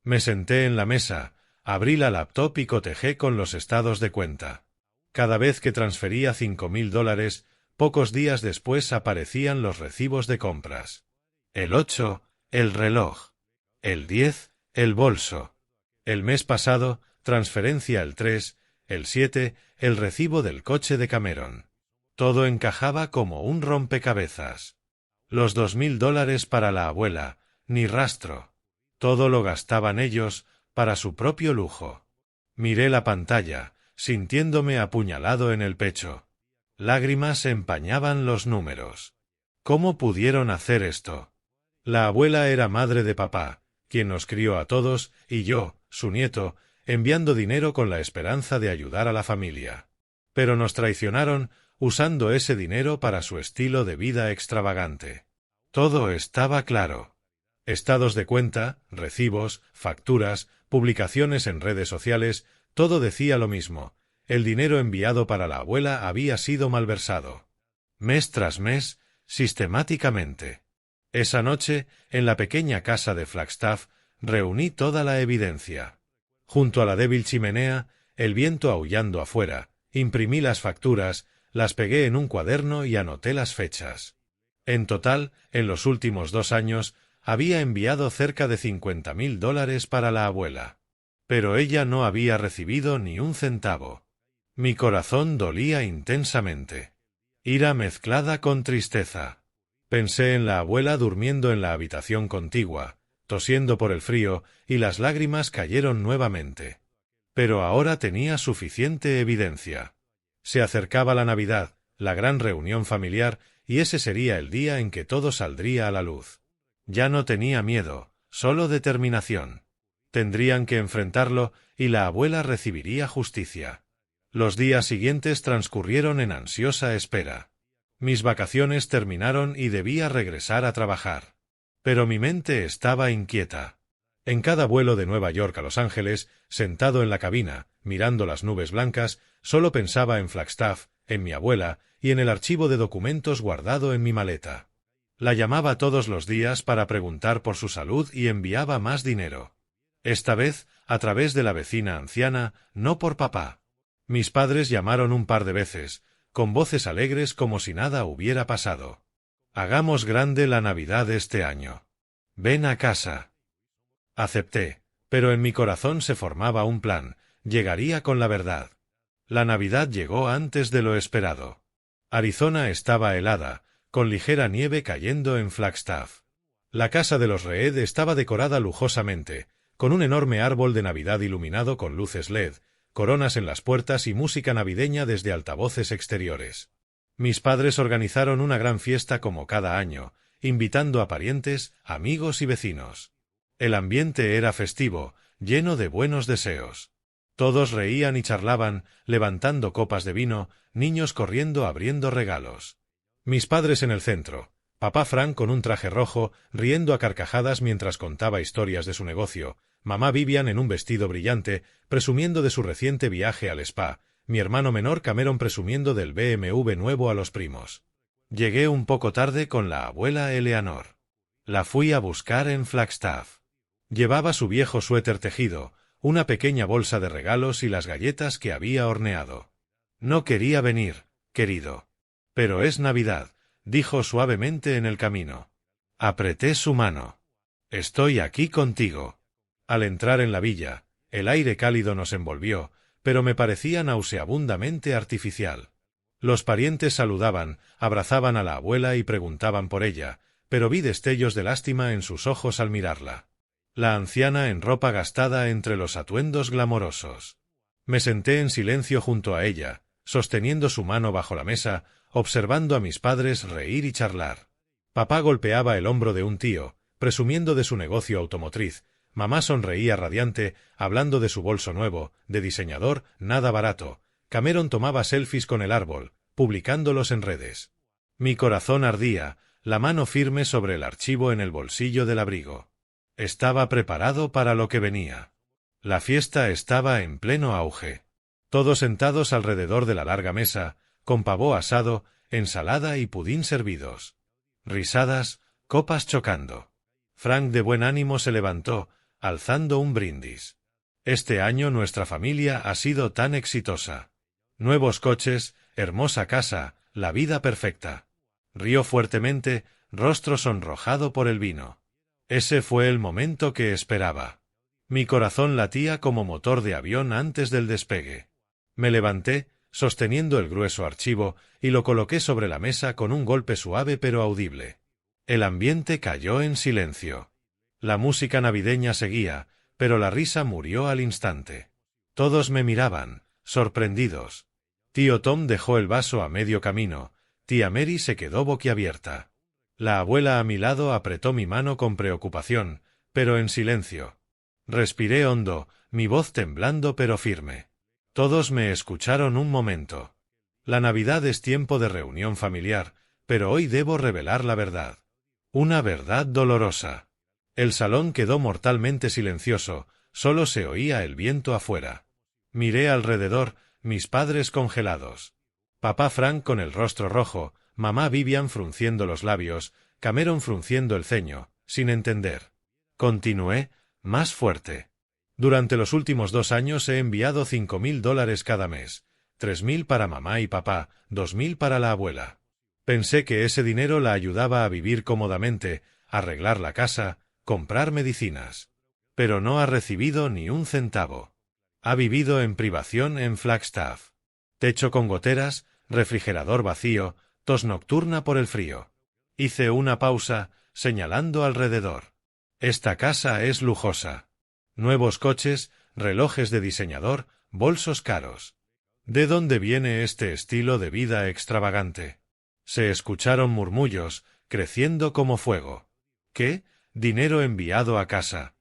Me senté en la mesa, abrí la laptop y cotejé con los estados de cuenta. Cada vez que transfería $5.000, pocos días después aparecían los recibos de compras. El 8, el reloj. El 10, el bolso. El mes pasado, transferencia el 3, el 7, el recibo del coche de Cameron. Todo encajaba como un rompecabezas. Los $2.000 para la abuela, ni rastro. Todo lo gastaban ellos, para su propio lujo. Miré la pantalla, sintiéndome apuñalado en el pecho. Lágrimas empañaban los números. ¿Cómo pudieron hacer esto? La abuela era madre de papá, quien nos crió a todos, y yo, su nieto, enviando dinero con la esperanza de ayudar a la familia. Pero nos traicionaron, usando ese dinero para su estilo de vida extravagante. Todo estaba claro. Estados de cuenta, recibos, facturas, publicaciones en redes sociales, todo decía lo mismo. El dinero enviado para la abuela había sido malversado. Mes tras mes, sistemáticamente. Esa noche, en la pequeña casa de Flagstaff, reuní toda la evidencia. Junto a la débil chimenea, el viento aullando afuera, imprimí las facturas, las pegué en un cuaderno y anoté las fechas. En total, en los últimos 2 años, había enviado cerca de $50.000 para la abuela. Pero ella no había recibido ni un centavo. Mi corazón dolía intensamente. Ira mezclada con tristeza. Pensé en la abuela durmiendo en la habitación contigua, tosiendo por el frío, y las lágrimas cayeron nuevamente. Pero ahora tenía suficiente evidencia. Se acercaba la Navidad, la gran reunión familiar, y ese sería el día en que todo saldría a la luz. Ya no tenía miedo, solo determinación. Tendrían que enfrentarlo, y la abuela recibiría justicia. Los días siguientes transcurrieron en ansiosa espera. Mis vacaciones terminaron y debía regresar a trabajar. Pero mi mente estaba inquieta. En cada vuelo de Nueva York a Los Ángeles, sentado en la cabina, mirando las nubes blancas, solo pensaba en Flagstaff, en mi abuela, y en el archivo de documentos guardado en mi maleta. La llamaba todos los días para preguntar por su salud y enviaba más dinero. Esta vez, a través de la vecina anciana, no por papá. Mis padres llamaron un par de veces, con voces alegres como si nada hubiera pasado. Hagamos grande la Navidad este año. Ven a casa. Acepté, pero en mi corazón se formaba un plan, llegaría con la verdad. La Navidad llegó antes de lo esperado. Arizona estaba helada, con ligera nieve cayendo en Flagstaff. La casa de los Reed estaba decorada lujosamente, con un enorme árbol de Navidad iluminado con luces LED, coronas en las puertas y música navideña desde altavoces exteriores. Mis padres organizaron una gran fiesta como cada año, invitando a parientes, amigos y vecinos. El ambiente era festivo, lleno de buenos deseos. Todos reían y charlaban, levantando copas de vino, niños corriendo abriendo regalos. Mis padres en el centro, papá Frank con un traje rojo, riendo a carcajadas mientras contaba historias de su negocio, mamá Vivian en un vestido brillante, presumiendo de su reciente viaje al spa, mi hermano menor Cameron presumiendo del BMW nuevo a los primos. Llegué un poco tarde con la abuela Eleanor. La fui a buscar en Flagstaff. Llevaba su viejo suéter tejido, una pequeña bolsa de regalos y las galletas que había horneado. No quería venir, querido. Pero es Navidad, dijo suavemente en el camino. Apreté su mano. Estoy aquí contigo. Al entrar en la villa, el aire cálido nos envolvió, pero me parecía nauseabundamente artificial. Los parientes saludaban, abrazaban a la abuela y preguntaban por ella, pero vi destellos de lástima en sus ojos al mirarla. La anciana en ropa gastada entre los atuendos glamorosos. Me senté en silencio junto a ella, sosteniendo su mano bajo la mesa, observando a mis padres reír y charlar. Papá golpeaba el hombro de un tío, presumiendo de su negocio automotriz. Mamá sonreía radiante, hablando de su bolso nuevo, de diseñador, nada barato. Cameron tomaba selfies con el árbol, publicándolos en redes. Mi corazón ardía, la mano firme sobre el archivo en el bolsillo del abrigo. Estaba preparado para lo que venía. La fiesta estaba en pleno auge. Todos sentados alrededor de la larga mesa, con pavó asado, ensalada y pudín servidos. Risadas, copas chocando. Frank de buen ánimo se levantó, alzando un brindis. Este año nuestra familia ha sido tan exitosa. Nuevos coches, hermosa casa, la vida perfecta. Rió fuertemente, rostro sonrojado por el vino. Ese fue el momento que esperaba. Mi corazón latía como motor de avión antes del despegue. Me levanté, sosteniendo el grueso archivo, y lo coloqué sobre la mesa con un golpe suave pero audible. El ambiente cayó en silencio. La música navideña seguía, pero la risa murió al instante. Todos me miraban, sorprendidos. Tío Tom dejó el vaso a medio camino, tía Mary se quedó boquiabierta. La abuela a mi lado apretó mi mano con preocupación, pero en silencio. Respiré hondo, mi voz temblando pero firme. Todos me escucharon un momento. La Navidad es tiempo de reunión familiar, pero hoy debo revelar la verdad. Una verdad dolorosa. El salón quedó mortalmente silencioso, solo se oía el viento afuera. Miré alrededor, mis padres congelados. Papá Frank con el rostro rojo, mamá Vivian frunciendo los labios, Cameron frunciendo el ceño, sin entender. Continué, más fuerte. Durante los últimos 2 años he enviado $5,000 cada mes, 3,000 para mamá y papá, 2,000 para la abuela. Pensé que ese dinero la ayudaba a vivir cómodamente, arreglar la casa, comprar medicinas. Pero no ha recibido ni un centavo. Ha vivido en privación en Flagstaff. Techo con goteras, refrigerador vacío, tos nocturna por el frío. Hice una pausa, señalando alrededor. Esta casa es lujosa. Nuevos coches, relojes de diseñador, bolsos caros. ¿De dónde viene este estilo de vida extravagante? Se escucharon murmullos, creciendo como fuego. ¿Qué? Dinero enviado a casa.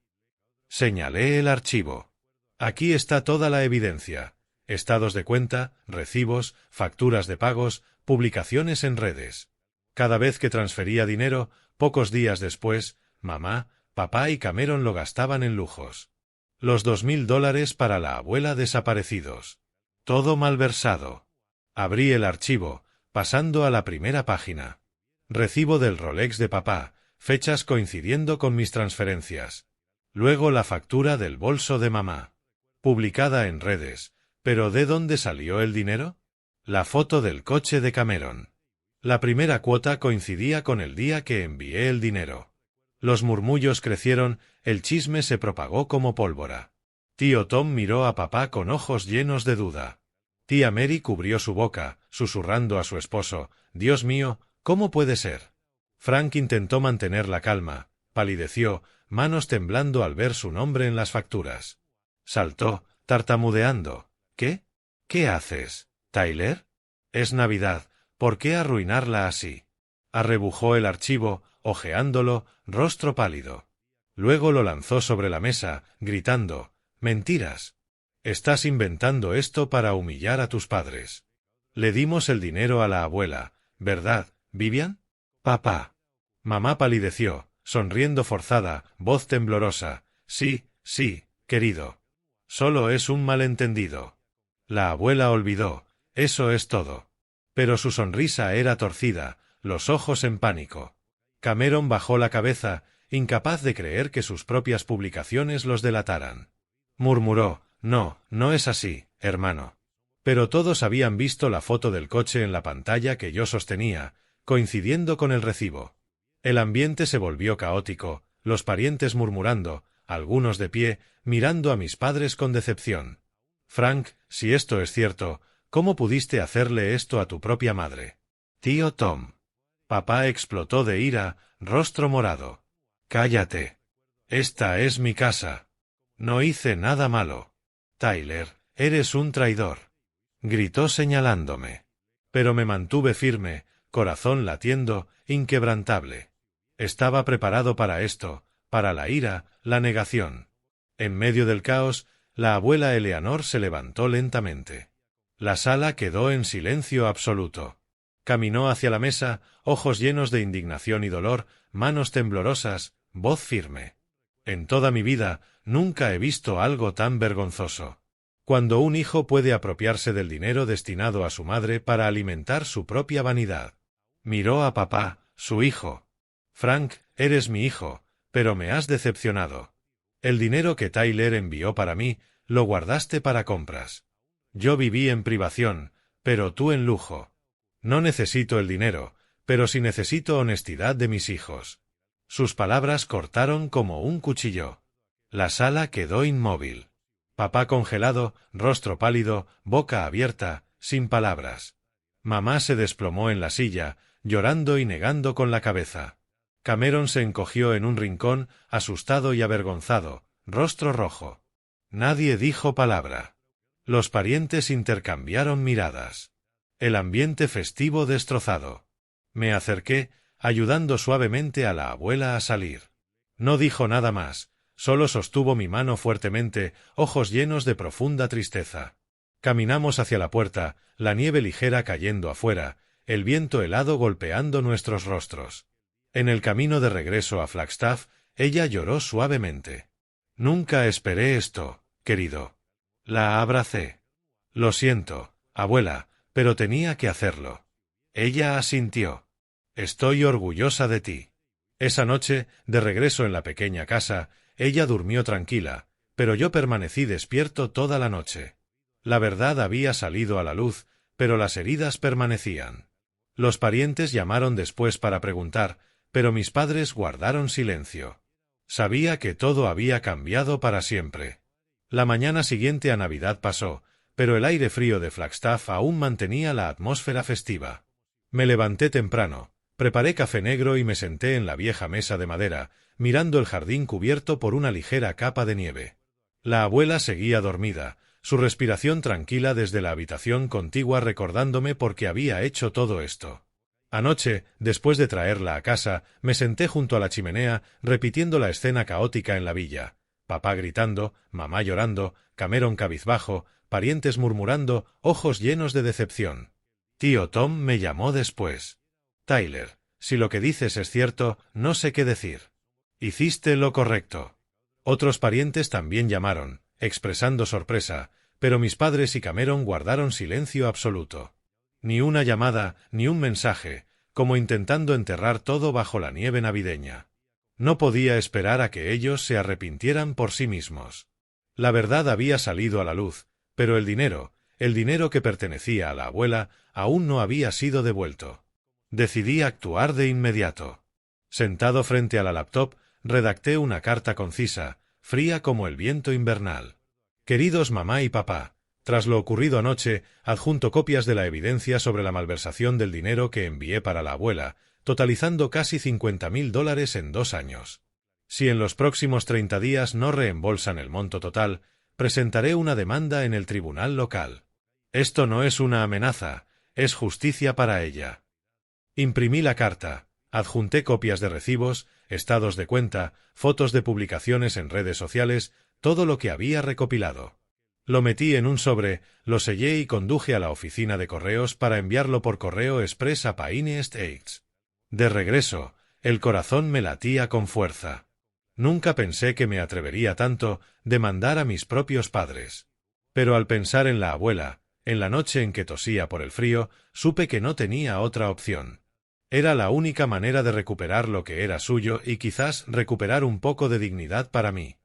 Señalé el archivo. Aquí está toda la evidencia. Estados de cuenta, recibos, facturas de pagos, publicaciones en redes. Cada vez que transfería dinero, pocos días después, mamá, papá y Cameron lo gastaban en lujos. Los $2000 para la abuela desaparecidos. Todo malversado. Abrí el archivo, pasando a la primera página. Recibo del Rolex de papá, fechas coincidiendo con mis transferencias. Luego la factura del bolso de mamá. Publicada en redes. ¿Pero de dónde salió el dinero? La foto del coche de Cameron. La primera cuota coincidía con el día que envié el dinero. Los murmullos crecieron, el chisme se propagó como pólvora. Tío Tom miró a papá con ojos llenos de duda. Tía Mary cubrió su boca, susurrando a su esposo, «Dios mío, ¿cómo puede ser?» Frank intentó mantener la calma, palideció, manos temblando al ver su nombre en las facturas. Saltó, tartamudeando. «¿Qué? ¿Qué haces, Tyler? Es Navidad, ¿por qué arruinarla así?» Arrebujó el archivo, hojeándolo, rostro pálido. Luego lo lanzó sobre la mesa, gritando, «¡Mentiras! Estás inventando esto para humillar a tus padres. Le dimos el dinero a la abuela, ¿verdad, Vivian?» «Papá». Mamá palideció, sonriendo forzada, voz temblorosa. «Sí, sí, querido. Solo es un malentendido». La abuela olvidó, eso es todo. Pero su sonrisa era torcida, los ojos en pánico. Cameron bajó la cabeza, incapaz de creer que sus propias publicaciones los delataran. Murmuró, «No, no es así, hermano». Pero todos habían visto la foto del coche en la pantalla que yo sostenía, coincidiendo con el recibo. El ambiente se volvió caótico, los parientes murmurando, algunos de pie, mirando a mis padres con decepción. «Frank, si esto es cierto, ¿cómo pudiste hacerle esto a tu propia madre?» «Tío Tom». Papá explotó de ira, rostro morado. «Cállate. Esta es mi casa. No hice nada malo. Tyler, eres un traidor», gritó señalándome. Pero me mantuve firme, corazón latiendo, inquebrantable. Estaba preparado para esto, para la ira, la negación. En medio del caos, la abuela Eleanor se levantó lentamente. La sala quedó en silencio absoluto. Caminó hacia la mesa, ojos llenos de indignación y dolor, manos temblorosas, voz firme. En toda mi vida, nunca he visto algo tan vergonzoso. Cuando un hijo puede apropiarse del dinero destinado a su madre para alimentar su propia vanidad. Miró a papá, su hijo. «Frank, eres mi hijo, pero me has decepcionado. El dinero que Tyler envió para mí, lo guardaste para compras. Yo viví en privación, pero tú en lujo. No necesito el dinero, pero sí necesito honestidad de mis hijos». Sus palabras cortaron como un cuchillo. La sala quedó inmóvil. Papá congelado, rostro pálido, boca abierta, sin palabras. Mamá se desplomó en la silla, llorando y negando con la cabeza. Cameron se encogió en un rincón, asustado y avergonzado, rostro rojo. Nadie dijo palabra. Los parientes intercambiaron miradas. El ambiente festivo destrozado. Me acerqué, ayudando suavemente a la abuela a salir. No dijo nada más, solo sostuvo mi mano fuertemente, ojos llenos de profunda tristeza. Caminamos hacia la puerta, la nieve ligera cayendo afuera, el viento helado golpeando nuestros rostros. En el camino de regreso a Flagstaff, ella lloró suavemente. «Nunca esperé esto, querido». La abracé. «Lo siento, abuela, pero tenía que hacerlo». Ella asintió. «Estoy orgullosa de ti». Esa noche, de regreso en la pequeña casa, ella durmió tranquila, pero yo permanecí despierto toda la noche. La verdad había salido a la luz, pero las heridas permanecían. Los parientes llamaron después para preguntar, pero mis padres guardaron silencio. Sabía que todo había cambiado para siempre. La mañana siguiente a Navidad pasó, pero el aire frío de Flagstaff aún mantenía la atmósfera festiva. Me levanté temprano, preparé café negro y me senté en la vieja mesa de madera, mirando el jardín cubierto por una ligera capa de nieve. La abuela seguía dormida, su respiración tranquila desde la habitación contigua recordándome por qué había hecho todo esto. Anoche, después de traerla a casa, me senté junto a la chimenea, repitiendo la escena caótica en la villa. Papá gritando, mamá llorando, Cameron cabizbajo, parientes murmurando, ojos llenos de decepción. Tío Tom me llamó después. Tyler, si lo que dices es cierto, no sé qué decir. Hiciste lo correcto. Otros parientes también llamaron, expresando sorpresa, pero mis padres y Cameron guardaron silencio absoluto. Ni una llamada, ni un mensaje, como intentando enterrar todo bajo la nieve navideña. No podía esperar a que ellos se arrepintieran por sí mismos. La verdad había salido a la luz, pero el dinero que pertenecía a la abuela, aún no había sido devuelto. Decidí actuar de inmediato. Sentado frente a la laptop, redacté una carta concisa, fría como el viento invernal. Queridos mamá y papá, tras lo ocurrido anoche, adjunto copias de la evidencia sobre la malversación del dinero que envié para la abuela, totalizando casi $50,000 en 2 años. Si en los próximos 30 días no reembolsan el monto total, presentaré una demanda en el tribunal local. Esto no es una amenaza, es justicia para ella. Imprimí la carta, adjunté copias de recibos, estados de cuenta, fotos de publicaciones en redes sociales, todo lo que había recopilado. Lo metí en un sobre, lo sellé y conduje a la oficina de correos para enviarlo por correo express a Pine Estates. De regreso, el corazón me latía con fuerza. Nunca pensé que me atrevería tanto demandar a mis propios padres. Pero al pensar en la abuela, en la noche en que tosía por el frío, supe que no tenía otra opción. Era la única manera de recuperar lo que era suyo y quizás recuperar un poco de dignidad para mí.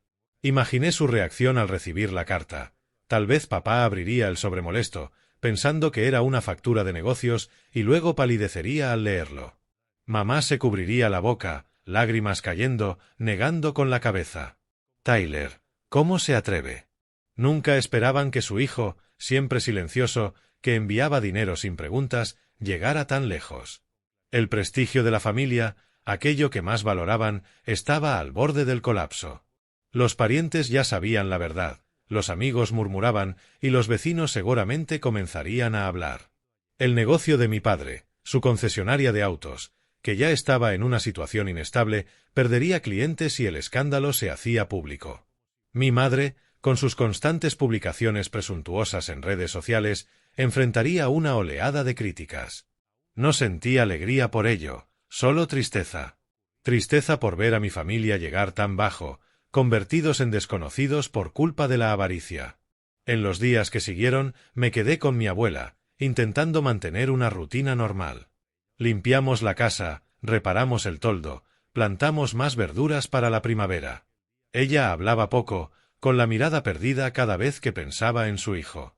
Imaginé su reacción al recibir la carta. Tal vez papá abriría el sobre molesto, pensando que era una factura de negocios, y luego palidecería al leerlo. Mamá se cubriría la boca, lágrimas cayendo, negando con la cabeza. Tyler, ¿cómo se atreve? Nunca esperaban que su hijo, siempre silencioso, que enviaba dinero sin preguntas, llegara tan lejos. El prestigio de la familia, aquello que más valoraban, estaba al borde del colapso. Los parientes ya sabían la verdad. Los amigos murmuraban, y los vecinos seguramente comenzarían a hablar. El negocio de mi padre, su concesionaria de autos, que ya estaba en una situación inestable, perdería clientes si el escándalo se hacía público. Mi madre, con sus constantes publicaciones presuntuosas en redes sociales, enfrentaría una oleada de críticas. No sentí alegría por ello, solo tristeza. Tristeza por ver a mi familia llegar tan bajo, convertidos en desconocidos por culpa de la avaricia. En los días que siguieron, me quedé con mi abuela, intentando mantener una rutina normal. Limpiamos la casa, reparamos el toldo, plantamos más verduras para la primavera. Ella hablaba poco, con la mirada perdida cada vez que pensaba en su hijo.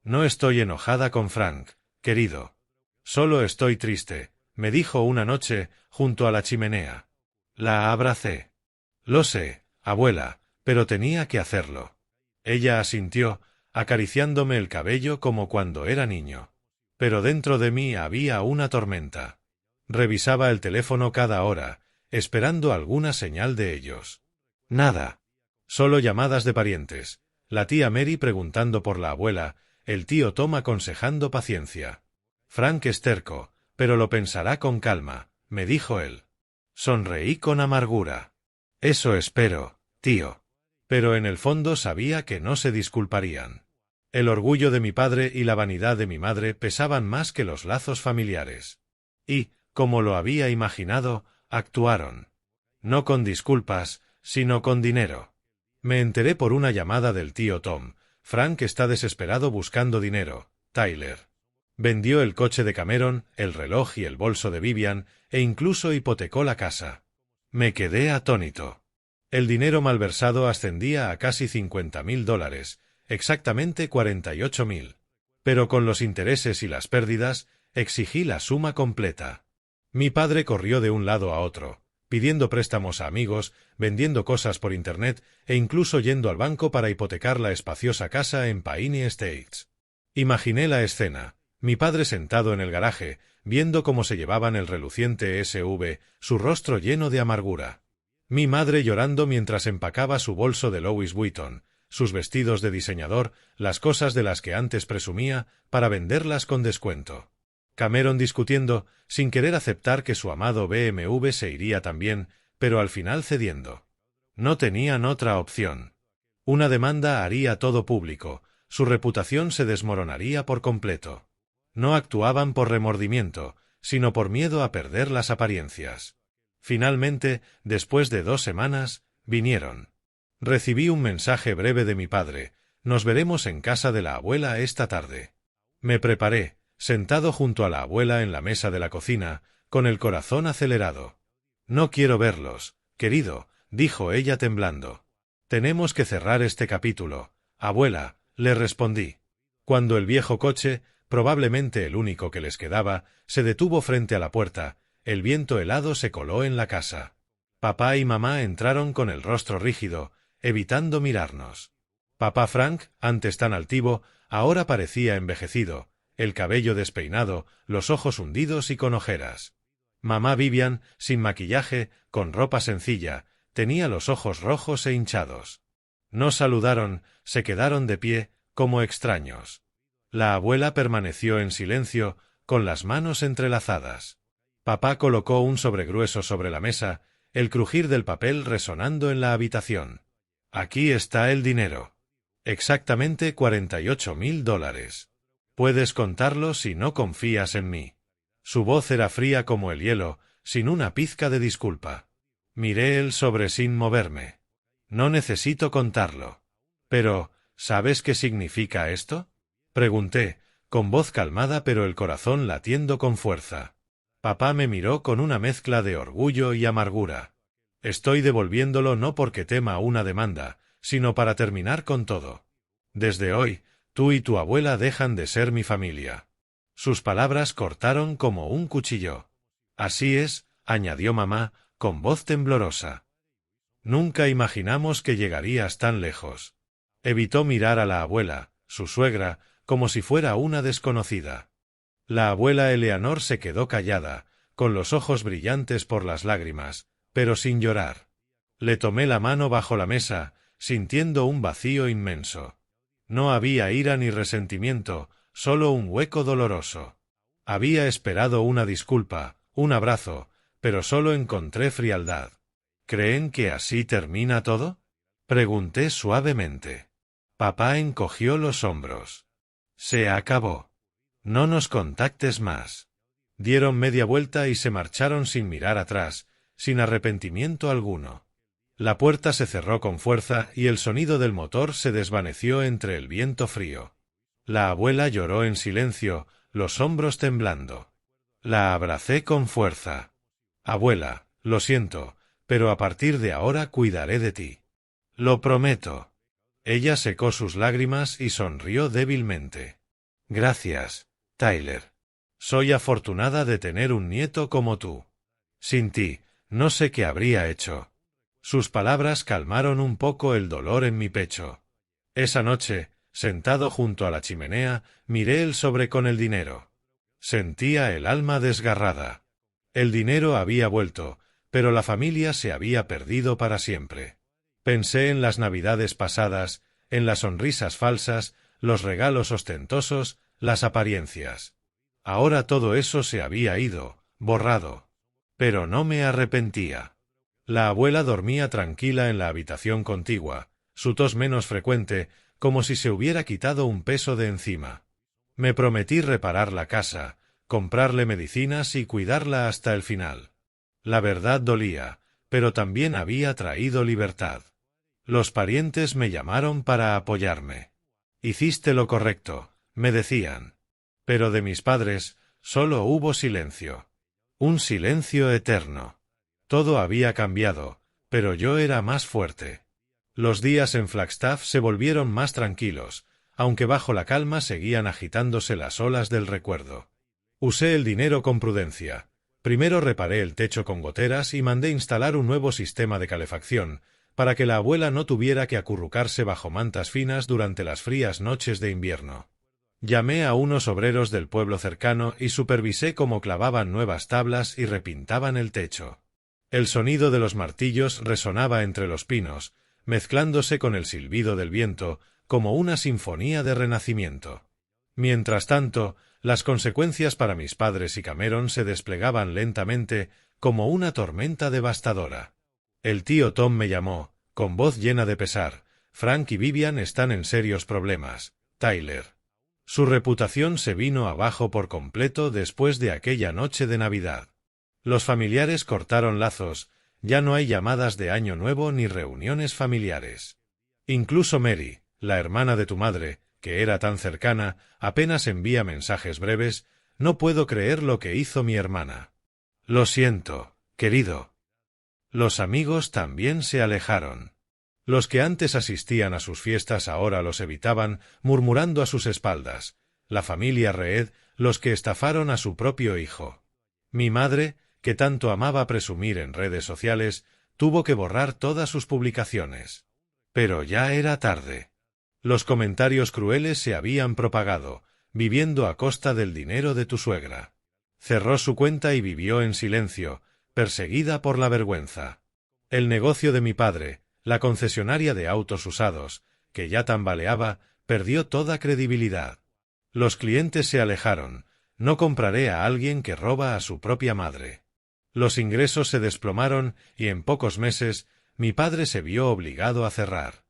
No estoy enojada con Frank, querido. Solo estoy triste, me dijo una noche, junto a la chimenea. La abracé. Lo sé, abuela, pero tenía que hacerlo. Ella asintió, acariciándome el cabello como cuando era niño. Pero dentro de mí había una tormenta. Revisaba el teléfono cada hora, esperando alguna señal de ellos. Nada. Solo llamadas de parientes, la tía Mary preguntando por la abuela, el tío Tom aconsejando paciencia. Frank es terco, pero lo pensará con calma, me dijo él. Sonreí con amargura. Eso espero, tío. Pero en el fondo sabía que no se disculparían. El orgullo de mi padre y la vanidad de mi madre pesaban más que los lazos familiares. Y, como lo había imaginado, actuaron. No con disculpas, sino con dinero. Me enteré por una llamada del tío Tom. Frank está desesperado buscando dinero, Tyler. Vendió el coche de Cameron, el reloj y el bolso de Vivian, e incluso hipotecó la casa. Me quedé atónito. El dinero malversado ascendía a casi $50,000, exactamente 48,000. Pero con los intereses y las pérdidas, exigí la suma completa. Mi padre corrió de un lado a otro, pidiendo préstamos a amigos, vendiendo cosas por internet e incluso yendo al banco para hipotecar la espaciosa casa en Pine Estates. Imaginé la escena, mi padre sentado en el garaje, viendo cómo se llevaban el reluciente SUV, su rostro lleno de amargura. Mi madre llorando mientras empacaba su bolso de Louis Vuitton, sus vestidos de diseñador, las cosas de las que antes presumía, para venderlas con descuento. Cameron discutiendo, sin querer aceptar que su amado BMW se iría también, pero al final cediendo. No tenían otra opción. Una demanda haría todo público, su reputación se desmoronaría por completo. No actuaban por remordimiento, sino por miedo a perder las apariencias. Finalmente, después de 2 semanas, vinieron. Recibí un mensaje breve de mi padre: nos veremos en casa de la abuela esta tarde. Me preparé, sentado junto a la abuela en la mesa de la cocina, con el corazón acelerado. No quiero verlos, querido, dijo ella temblando. Tenemos que cerrar este capítulo, abuela, le respondí. Cuando el viejo coche, probablemente el único que les quedaba, se detuvo frente a la puerta, el viento helado se coló en la casa. Papá y mamá entraron con el rostro rígido, evitando mirarnos. Papá Frank, antes tan altivo, ahora parecía envejecido, el cabello despeinado, los ojos hundidos y con ojeras. Mamá Vivian, sin maquillaje, con ropa sencilla, tenía los ojos rojos e hinchados. No saludaron, se quedaron de pie, como extraños. La abuela permaneció en silencio, con las manos entrelazadas. Papá colocó un sobregrueso sobre la mesa, el crujir del papel resonando en la habitación. Aquí está el dinero. Exactamente $48,000. Puedes contarlo si no confías en mí. Su voz era fría como el hielo, sin una pizca de disculpa. Miré el sobre sin moverme. No necesito contarlo. Pero, ¿sabes qué significa esto? Pregunté, con voz calmada pero el corazón latiendo con fuerza. Papá me miró con una mezcla de orgullo y amargura. Estoy devolviéndolo no porque tema una demanda, sino para terminar con todo. Desde hoy, tú y tu abuela dejan de ser mi familia. Sus palabras cortaron como un cuchillo. Así es, añadió mamá, con voz temblorosa. Nunca imaginamos que llegarías tan lejos. Evitó mirar a la abuela, su suegra, como si fuera una desconocida. La abuela Eleanor se quedó callada, con los ojos brillantes por las lágrimas, pero sin llorar. Le tomé la mano bajo la mesa, sintiendo un vacío inmenso. No había ira ni resentimiento, solo un hueco doloroso. Había esperado una disculpa, un abrazo, pero solo encontré frialdad. ¿Creen que así termina todo? Pregunté suavemente. Papá encogió los hombros. Se acabó. No nos contactes más. Dieron media vuelta y se marcharon sin mirar atrás, sin arrepentimiento alguno. La puerta se cerró con fuerza y el sonido del motor se desvaneció entre el viento frío. La abuela lloró en silencio, los hombros temblando. La abracé con fuerza. Abuela, lo siento, pero a partir de ahora cuidaré de ti. Lo prometo. Ella secó sus lágrimas y sonrió débilmente. Gracias, Tyler. Soy afortunada de tener un nieto como tú. Sin ti, no sé qué habría hecho. Sus palabras calmaron un poco el dolor en mi pecho. Esa noche, sentado junto a la chimenea, miré el sobre con el dinero. Sentía el alma desgarrada. El dinero había vuelto, pero la familia se había perdido para siempre. Pensé en las navidades pasadas, en las sonrisas falsas, los regalos ostentosos, las apariencias. Ahora todo eso se había ido, borrado. Pero no me arrepentía. La abuela dormía tranquila en la habitación contigua, su tos menos frecuente, como si se hubiera quitado un peso de encima. Me prometí reparar la casa, comprarle medicinas y cuidarla hasta el final. La verdad dolía, pero también había traído libertad. Los parientes me llamaron para apoyarme. Hiciste lo correcto, me decían. Pero de mis padres, solo hubo silencio. Un silencio eterno. Todo había cambiado, pero yo era más fuerte. Los días en Flagstaff se volvieron más tranquilos, aunque bajo la calma seguían agitándose las olas del recuerdo. Usé el dinero con prudencia. Primero reparé el techo con goteras y mandé instalar un nuevo sistema de calefacción, para que la abuela no tuviera que acurrucarse bajo mantas finas durante las frías noches de invierno. Llamé a unos obreros del pueblo cercano y supervisé cómo clavaban nuevas tablas y repintaban el techo. El sonido de los martillos resonaba entre los pinos, mezclándose con el silbido del viento, como una sinfonía de renacimiento. Mientras tanto, las consecuencias para mis padres y Cameron se desplegaban lentamente como una tormenta devastadora. El tío Tom me llamó, con voz llena de pesar. Frank y Vivian están en serios problemas, Tyler. Su reputación se vino abajo por completo después de aquella noche de Navidad. Los familiares cortaron lazos, ya no hay llamadas de Año Nuevo ni reuniones familiares. Incluso Mary, la hermana de tu madre, que era tan cercana, apenas envía mensajes breves. No puedo creer lo que hizo mi hermana. Lo siento, querido. Los amigos también se alejaron. Los que antes asistían a sus fiestas ahora los evitaban, murmurando a sus espaldas. La familia Reed, los que estafaron a su propio hijo. Mi madre, que tanto amaba presumir en redes sociales, tuvo que borrar todas sus publicaciones. Pero ya era tarde. Los comentarios crueles se habían propagado, viviendo a costa del dinero de tu suegra. Cerró su cuenta y vivió en silencio, perseguida por la vergüenza. El negocio de mi padre, la concesionaria de autos usados, que ya tambaleaba, perdió toda credibilidad. Los clientes se alejaron. No compraré a alguien que roba a su propia madre. Los ingresos se desplomaron y en pocos meses mi padre se vio obligado a cerrar.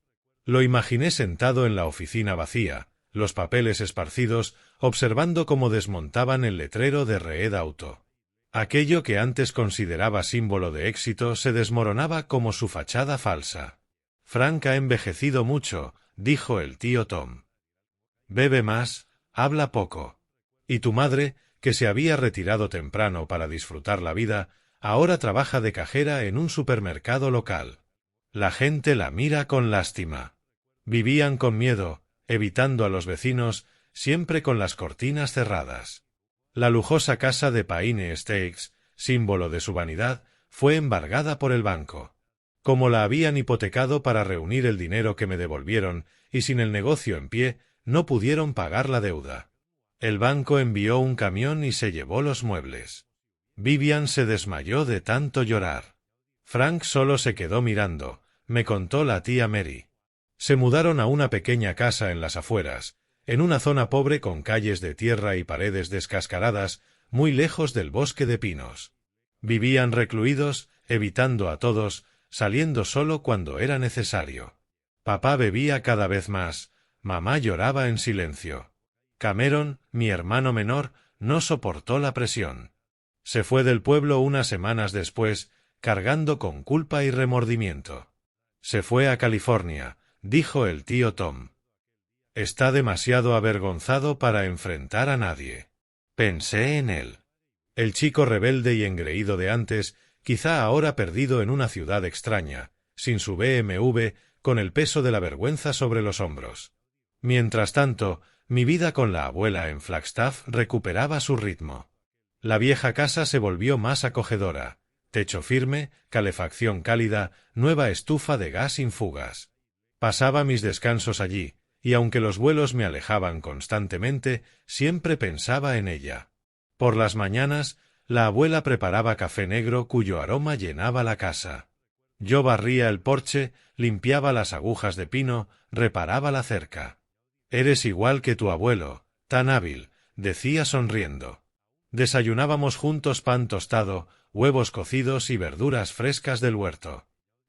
Lo imaginé sentado en la oficina vacía, los papeles esparcidos, observando cómo desmontaban el letrero de Reed Auto. Aquello que antes consideraba símbolo de éxito se desmoronaba como su fachada falsa. Frank ha envejecido mucho, dijo el tío Tom. Bebe más, habla poco. Y tu madre, que se había retirado temprano para disfrutar la vida, ahora trabaja de cajera en un supermercado local. La gente la mira con lástima. Vivían con miedo, evitando a los vecinos, siempre con las cortinas cerradas. La lujosa casa de Paine Estates, símbolo de su vanidad, fue embargada por el banco. Como la habían hipotecado para reunir el dinero que me devolvieron, y sin el negocio en pie, no pudieron pagar la deuda. El banco envió un camión y se llevó los muebles. Vivian se desmayó de tanto llorar. Frank solo se quedó mirando, me contó la tía Mary. Se mudaron a una pequeña casa en las afueras, en una zona pobre con calles de tierra y paredes descascaradas, muy lejos del bosque de pinos. Vivían recluidos, evitando a todos, saliendo solo cuando era necesario. Papá bebía cada vez más, mamá lloraba en silencio. Cameron, mi hermano menor, no soportó la presión. Se fue del pueblo unas semanas después, cargando con culpa y remordimiento. Se fue a California, dijo el tío Tom. Está demasiado avergonzado para enfrentar a nadie. Pensé en él. El chico rebelde y engreído de antes, quizá ahora perdido en una ciudad extraña, sin su BMW, con el peso de la vergüenza sobre los hombros. Mientras tanto, mi vida con la abuela en Flagstaff recuperaba su ritmo. La vieja casa se volvió más acogedora. Techo firme, calefacción cálida, nueva estufa de gas sin fugas. Pasaba mis descansos allí, y aunque los vuelos me alejaban constantemente, siempre pensaba en ella. Por las mañanas, la abuela preparaba café negro cuyo aroma llenaba la casa. Yo barría el porche, limpiaba las agujas de pino, reparaba la cerca. Eres igual que tu abuelo, tan hábil, decía sonriendo. Desayunábamos juntos pan tostado, huevos cocidos y verduras frescas del huerto.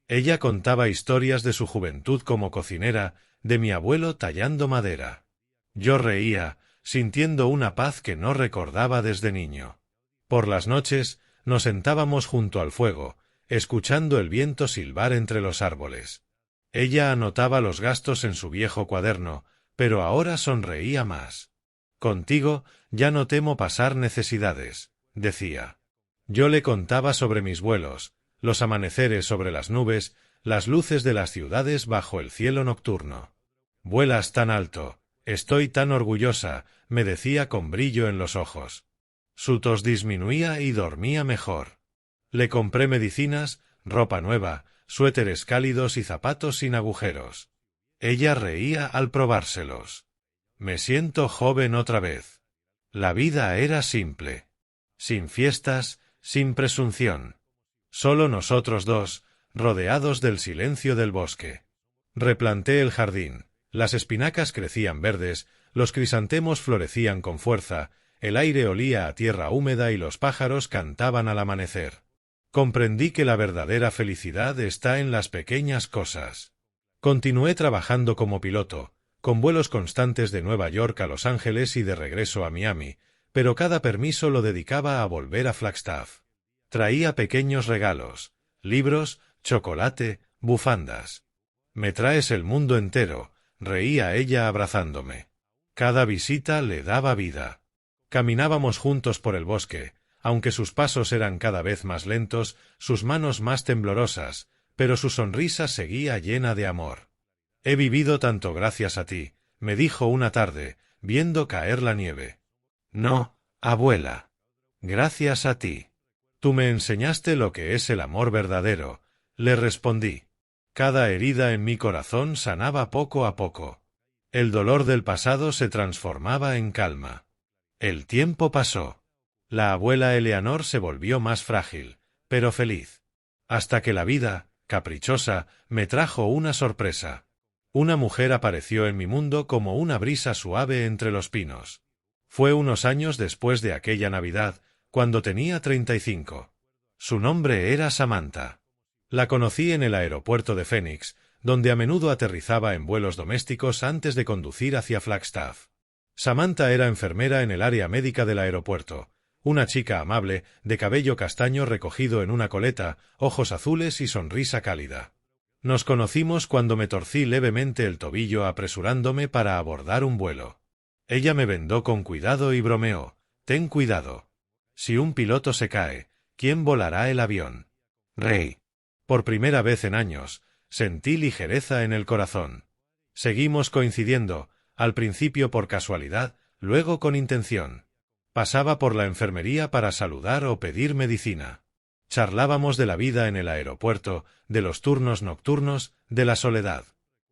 Ella contaba historias de su juventud como cocinera, de mi abuelo tallando madera. Yo reía, sintiendo una paz que no recordaba desde niño. Por las noches, nos sentábamos junto al fuego, escuchando el viento silbar entre los árboles. Ella anotaba los gastos en su viejo cuaderno, pero ahora sonreía más. Contigo ya no temo pasar necesidades, decía. Yo le contaba sobre mis vuelos, los amaneceres sobre las nubes, las luces de las ciudades bajo el cielo nocturno. Vuelas tan alto, estoy tan orgullosa, me decía con brillo en los ojos. Su tos disminuía y dormía mejor. Le compré medicinas, ropa nueva, suéteres cálidos y zapatos sin agujeros. Ella reía al probárselos. Me siento joven otra vez. La vida era simple. Sin fiestas, sin presunción. Solo nosotros dos, rodeados del silencio del bosque. Replanté el jardín. Las espinacas crecían verdes, los crisantemos florecían con fuerza, el aire olía a tierra húmeda y los pájaros cantaban al amanecer. Comprendí que la verdadera felicidad está en las pequeñas cosas. Continué trabajando como piloto, con vuelos constantes de Nueva York a Los Ángeles y de regreso a Miami, pero cada permiso lo dedicaba a volver a Flagstaff. Traía pequeños regalos, libros, chocolate, bufandas. «Me traes el mundo entero», reía ella abrazándome. Cada visita le daba vida. Caminábamos juntos por el bosque, aunque sus pasos eran cada vez más lentos, sus manos más temblorosas, pero su sonrisa seguía llena de amor. «He vivido tanto gracias a ti», me dijo una tarde, viendo caer la nieve. «No, abuela. Gracias a ti. Tú me enseñaste lo que es el amor verdadero», le respondí. Cada herida en mi corazón sanaba poco a poco. El dolor del pasado se transformaba en calma. El tiempo pasó. La abuela Eleanor se volvió más frágil, pero feliz. Hasta que la vida, caprichosa, me trajo una sorpresa. Una mujer apareció en mi mundo como una brisa suave entre los pinos. Fue unos años después de aquella Navidad, cuando tenía 35. Su nombre era Samantha. La conocí en el aeropuerto de Phoenix, donde a menudo aterrizaba en vuelos domésticos antes de conducir hacia Flagstaff. Samantha era enfermera en el área médica del aeropuerto, una chica amable, de cabello castaño recogido en una coleta, ojos azules y sonrisa cálida. Nos conocimos cuando me torcí levemente el tobillo apresurándome para abordar un vuelo. Ella me vendó con cuidado y bromeó: «Ten cuidado. Si un piloto se cae, ¿quién volará el avión?» Rey. Por primera vez en años, sentí ligereza en el corazón. Seguimos coincidiendo, al principio por casualidad, luego con intención. Pasaba por la enfermería para saludar o pedir medicina. Charlábamos de la vida en el aeropuerto, de los turnos nocturnos, de la soledad.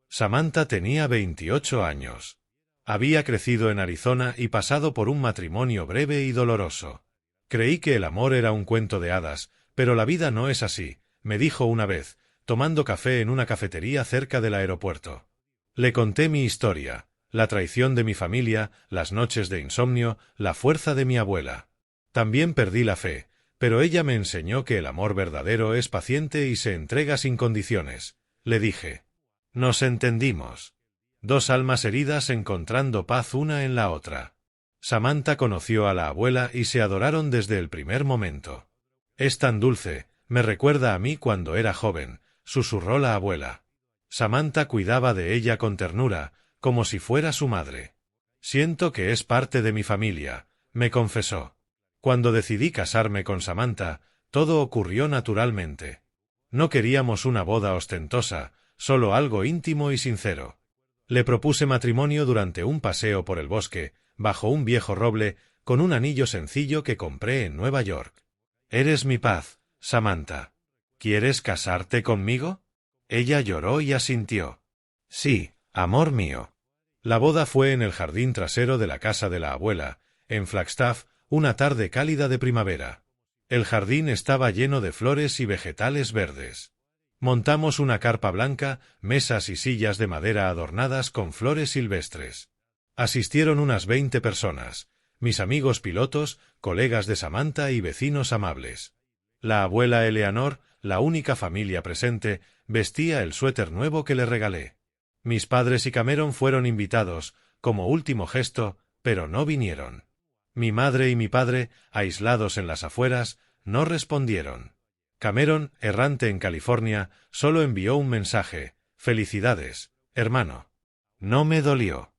Samantha tenía 28 años. Había crecido en Arizona y pasado por un matrimonio breve y doloroso. Creí que el amor era un cuento de hadas, pero la vida no es así, me dijo una vez, tomando café en una cafetería cerca del aeropuerto. Le conté mi historia, la traición de mi familia, las noches de insomnio, la fuerza de mi abuela. También perdí la fe, pero ella me enseñó que el amor verdadero es paciente y se entrega sin condiciones. Le dije. Nos entendimos. Dos almas heridas encontrando paz una en la otra. Samantha conoció a la abuela y se adoraron desde el primer momento. «Es tan dulce, me recuerda a mí cuando era joven», susurró la abuela. Samantha cuidaba de ella con ternura, como si fuera su madre. «Siento que es parte de mi familia», me confesó. Cuando decidí casarme con Samantha, todo ocurrió naturalmente. No queríamos una boda ostentosa, solo algo íntimo y sincero. Le propuse matrimonio durante un paseo por el bosque, bajo un viejo roble, con un anillo sencillo que compré en Nueva York. «Eres mi paz, Samantha. ¿Quieres casarte conmigo?» Ella lloró y asintió. «Sí, amor mío». La boda fue en el jardín trasero de la casa de la abuela, en Flagstaff, una tarde cálida de primavera. El jardín estaba lleno de flores y vegetales verdes. Montamos una carpa blanca, mesas y sillas de madera adornadas con flores silvestres. Asistieron unas 20 personas, mis amigos pilotos, colegas de Samantha y vecinos amables. La abuela Eleanor, la única familia presente, vestía el suéter nuevo que le regalé. Mis padres y Cameron fueron invitados, como último gesto, pero no vinieron. Mi madre y mi padre, aislados en las afueras, no respondieron. Cameron, errante en California, solo envió un mensaje: «Felicidades, hermano». No me dolió.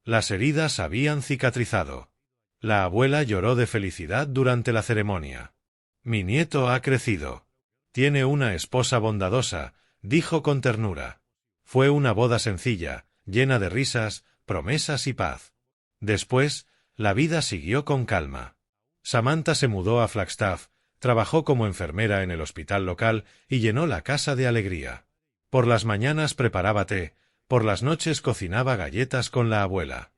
Las heridas habían cicatrizado. La abuela lloró de felicidad durante la ceremonia. «Mi nieto ha crecido. Tiene una esposa bondadosa», dijo con ternura. Fue una boda sencilla, llena de risas, promesas y paz. Después, la vida siguió con calma. Samantha se mudó a Flagstaff, trabajó como enfermera en el hospital local y llenó la casa de alegría. Por las mañanas preparaba té, por las noches cocinaba galletas con la abuela.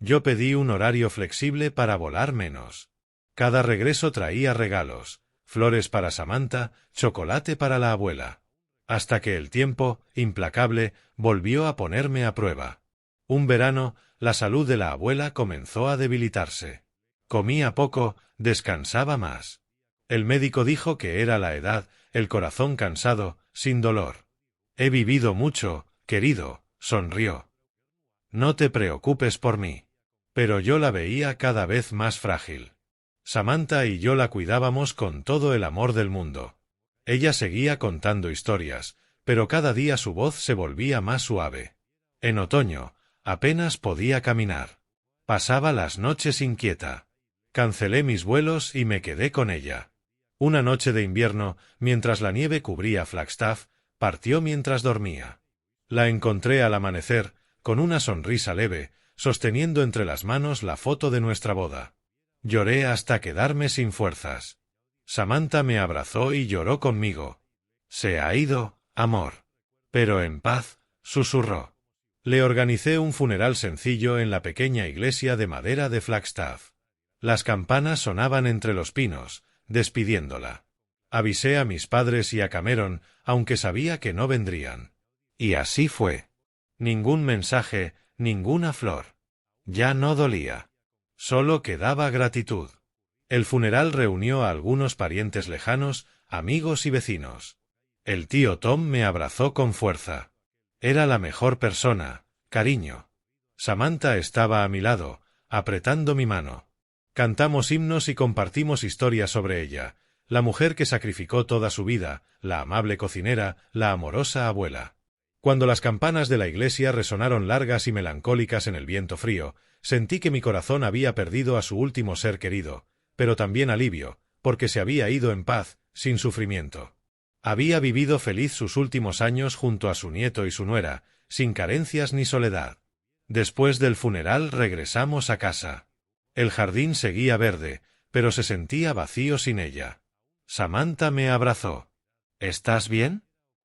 Yo pedí un horario flexible para volar menos. Cada regreso traía regalos, flores para Samantha, chocolate para la abuela. Hasta que el tiempo, implacable, volvió a ponerme a prueba. Un verano, la salud de la abuela comenzó a debilitarse. Comía poco, descansaba más. El médico dijo que era la edad, el corazón cansado, sin dolor. He vivido mucho, querido, sonrió. No te preocupes por mí. Pero yo la veía cada vez más frágil. Samantha y yo la cuidábamos con todo el amor del mundo. Ella seguía contando historias, pero cada día su voz se volvía más suave. En otoño, apenas podía caminar. Pasaba las noches inquieta. Cancelé mis vuelos y me quedé con ella. Una noche de invierno, mientras la nieve cubría Flagstaff, partió mientras dormía. La encontré al amanecer, con una sonrisa leve, sosteniendo entre las manos la foto de nuestra boda. Lloré hasta quedarme sin fuerzas. Samantha me abrazó y lloró conmigo. Se ha ido, amor. Pero en paz, susurró. Le organicé un funeral sencillo en la pequeña iglesia de madera de Flagstaff. Las campanas sonaban entre los pinos, despidiéndola. Avisé a mis padres y a Cameron, aunque sabía que no vendrían. Y así fue. Ningún mensaje, ninguna flor. Ya no dolía. Solo quedaba gratitud. El funeral reunió a algunos parientes lejanos, amigos y vecinos. El tío Tom me abrazó con fuerza. Era la mejor persona, cariño. Samantha estaba a mi lado, apretando mi mano. Cantamos himnos y compartimos historias sobre ella, la mujer que sacrificó toda su vida, la amable cocinera, la amorosa abuela. Cuando las campanas de la iglesia resonaron largas y melancólicas en el viento frío, sentí que mi corazón había perdido a su último ser querido, pero también alivio, porque se había ido en paz, sin sufrimiento. Había vivido feliz sus últimos años junto a su nieto y su nuera, sin carencias ni soledad. Después del funeral regresamos a casa. El jardín seguía verde, pero se sentía vacío sin ella. Samantha me abrazó. ¿Estás bien?,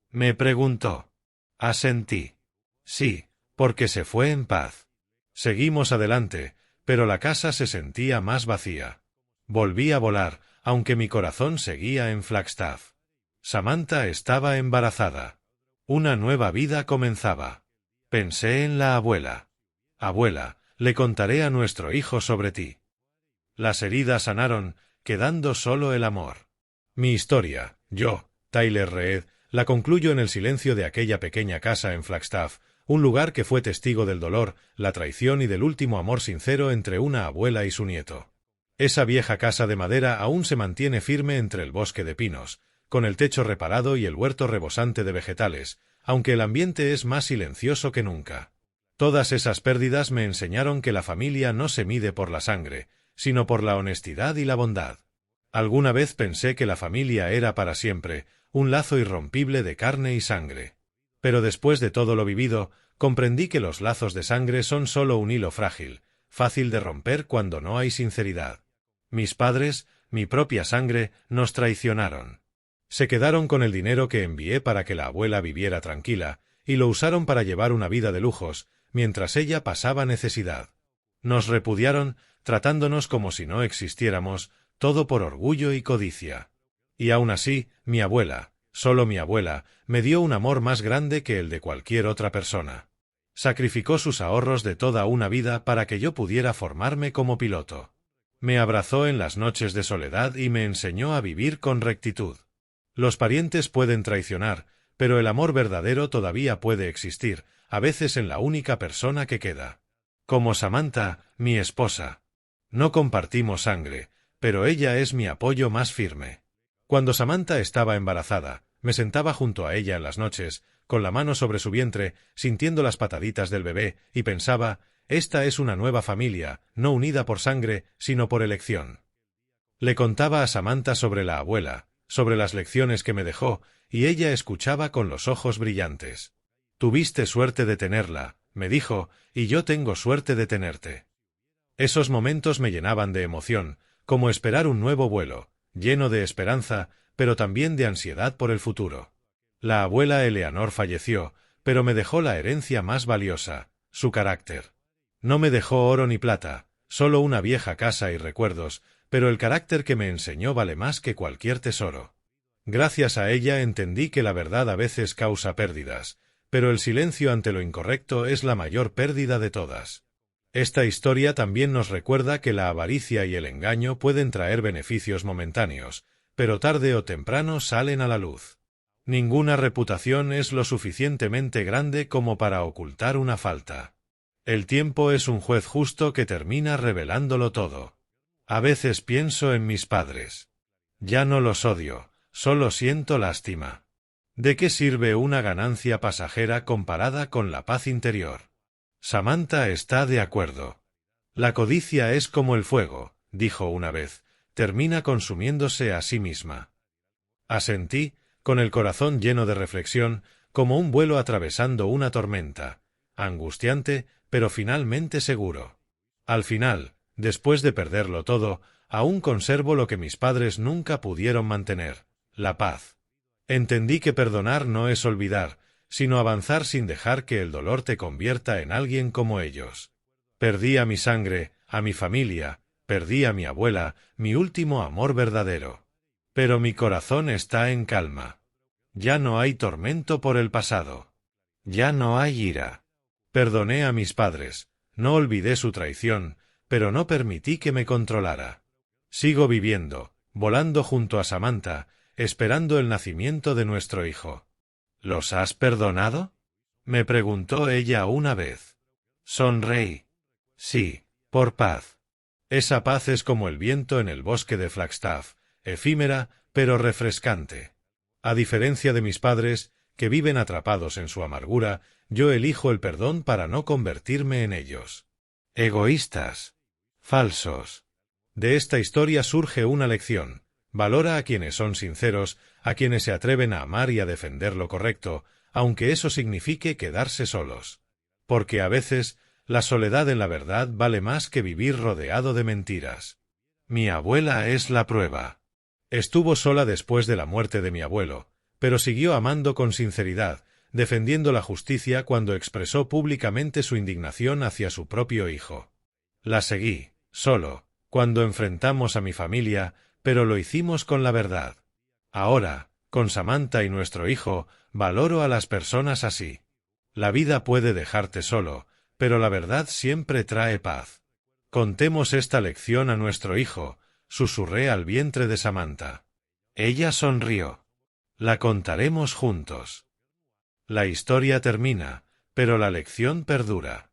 me preguntó. Asentí. Sí, porque se fue en paz. Seguimos adelante, pero la casa se sentía más vacía. Volví a volar, aunque mi corazón seguía en Flagstaff. Samantha estaba embarazada. Una nueva vida comenzaba. Pensé en la abuela. Abuela, le contaré a nuestro hijo sobre ti. Las heridas sanaron, quedando solo el amor. Mi historia, yo, Tyler Reed, la concluyo en el silencio de aquella pequeña casa en Flagstaff, un lugar que fue testigo del dolor, la traición y del último amor sincero entre una abuela y su nieto. Esa vieja casa de madera aún se mantiene firme entre el bosque de pinos, con el techo reparado y el huerto rebosante de vegetales, aunque el ambiente es más silencioso que nunca. Todas esas pérdidas me enseñaron que la familia no se mide por la sangre, sino por la honestidad y la bondad. Alguna vez pensé que la familia era para siempre, un lazo irrompible de carne y sangre. Pero después de todo lo vivido, comprendí que los lazos de sangre son solo un hilo frágil, fácil de romper cuando no hay sinceridad. Mis padres, mi propia sangre, nos traicionaron. Se quedaron con el dinero que envié para que la abuela viviera tranquila, y lo usaron para llevar una vida de lujos, mientras ella pasaba necesidad. Nos repudiaron, tratándonos como si no existiéramos, todo por orgullo y codicia. Y aún así, mi abuela, solo mi abuela, me dio un amor más grande que el de cualquier otra persona. Sacrificó sus ahorros de toda una vida para que yo pudiera formarme como piloto. Me abrazó en las noches de soledad y me enseñó a vivir con rectitud. Los parientes pueden traicionar, pero el amor verdadero todavía puede existir, a veces en la única persona que queda. Como Samantha, mi esposa. No compartimos sangre, pero ella es mi apoyo más firme. Cuando Samantha estaba embarazada, me sentaba junto a ella en las noches, con la mano sobre su vientre, sintiendo las pataditas del bebé, y pensaba, esta es una nueva familia, no unida por sangre, sino por elección. Le contaba a Samantha sobre la abuela, sobre las lecciones que me dejó, y ella escuchaba con los ojos brillantes. Tuviste suerte de tenerla, me dijo, y yo tengo suerte de tenerte. Esos momentos me llenaban de emoción, como esperar un nuevo vuelo, lleno de esperanza, pero también de ansiedad por el futuro. La abuela Eleanor falleció, pero me dejó la herencia más valiosa, su carácter. No me dejó oro ni plata, solo una vieja casa y recuerdos, pero el carácter que me enseñó vale más que cualquier tesoro. Gracias a ella entendí que la verdad a veces causa pérdidas, pero el silencio ante lo incorrecto es la mayor pérdida de todas. Esta historia también nos recuerda que la avaricia y el engaño pueden traer beneficios momentáneos, pero tarde o temprano salen a la luz. Ninguna reputación es lo suficientemente grande como para ocultar una falta. El tiempo es un juez justo que termina revelándolo todo. A veces pienso en mis padres. Ya no los odio, solo siento lástima. ¿De qué sirve una ganancia pasajera comparada con la paz interior? Samantha está de acuerdo. La codicia es como el fuego, dijo una vez, termina consumiéndose a sí misma. Asentí, con el corazón lleno de reflexión, como un vuelo atravesando una tormenta, angustiante, pero finalmente seguro. Al final, después de perderlo todo, aún conservo lo que mis padres nunca pudieron mantener, la paz. Entendí que perdonar no es olvidar, sino avanzar sin dejar que el dolor te convierta en alguien como ellos. Perdí a mi sangre, a mi familia, perdí a mi abuela, mi último amor verdadero. Pero mi corazón está en calma. Ya no hay tormento por el pasado. Ya no hay ira. Perdoné a mis padres, no olvidé su traición, pero no permití que me controlara. Sigo viviendo, volando junto a Samantha, esperando el nacimiento de nuestro hijo. ¿Los has perdonado? Me preguntó ella una vez. Sonreí. Sí, por paz. Esa paz es como el viento en el bosque de Flagstaff, efímera, pero refrescante. A diferencia de mis padres, que viven atrapados en su amargura, yo elijo el perdón para no convertirme en ellos. Egoístas. Falsos. De esta historia surge una lección. Valora a quienes son sinceros, a quienes se atreven a amar y a defender lo correcto, aunque eso signifique quedarse solos. Porque a veces, la soledad en la verdad vale más que vivir rodeado de mentiras. Mi abuela es la prueba. Estuvo sola después de la muerte de mi abuelo, pero siguió amando con sinceridad, defendiendo la justicia cuando expresó públicamente su indignación hacia su propio hijo. La seguí, solo, cuando enfrentamos a mi familia, pero lo hicimos con la verdad. Ahora, con Samantha y nuestro hijo, valoro a las personas así. La vida puede dejarte solo, pero la verdad siempre trae paz. Contemos esta lección a nuestro hijo, susurré al vientre de Samantha. Ella sonrió. La contaremos juntos. La historia termina, pero la lección perdura.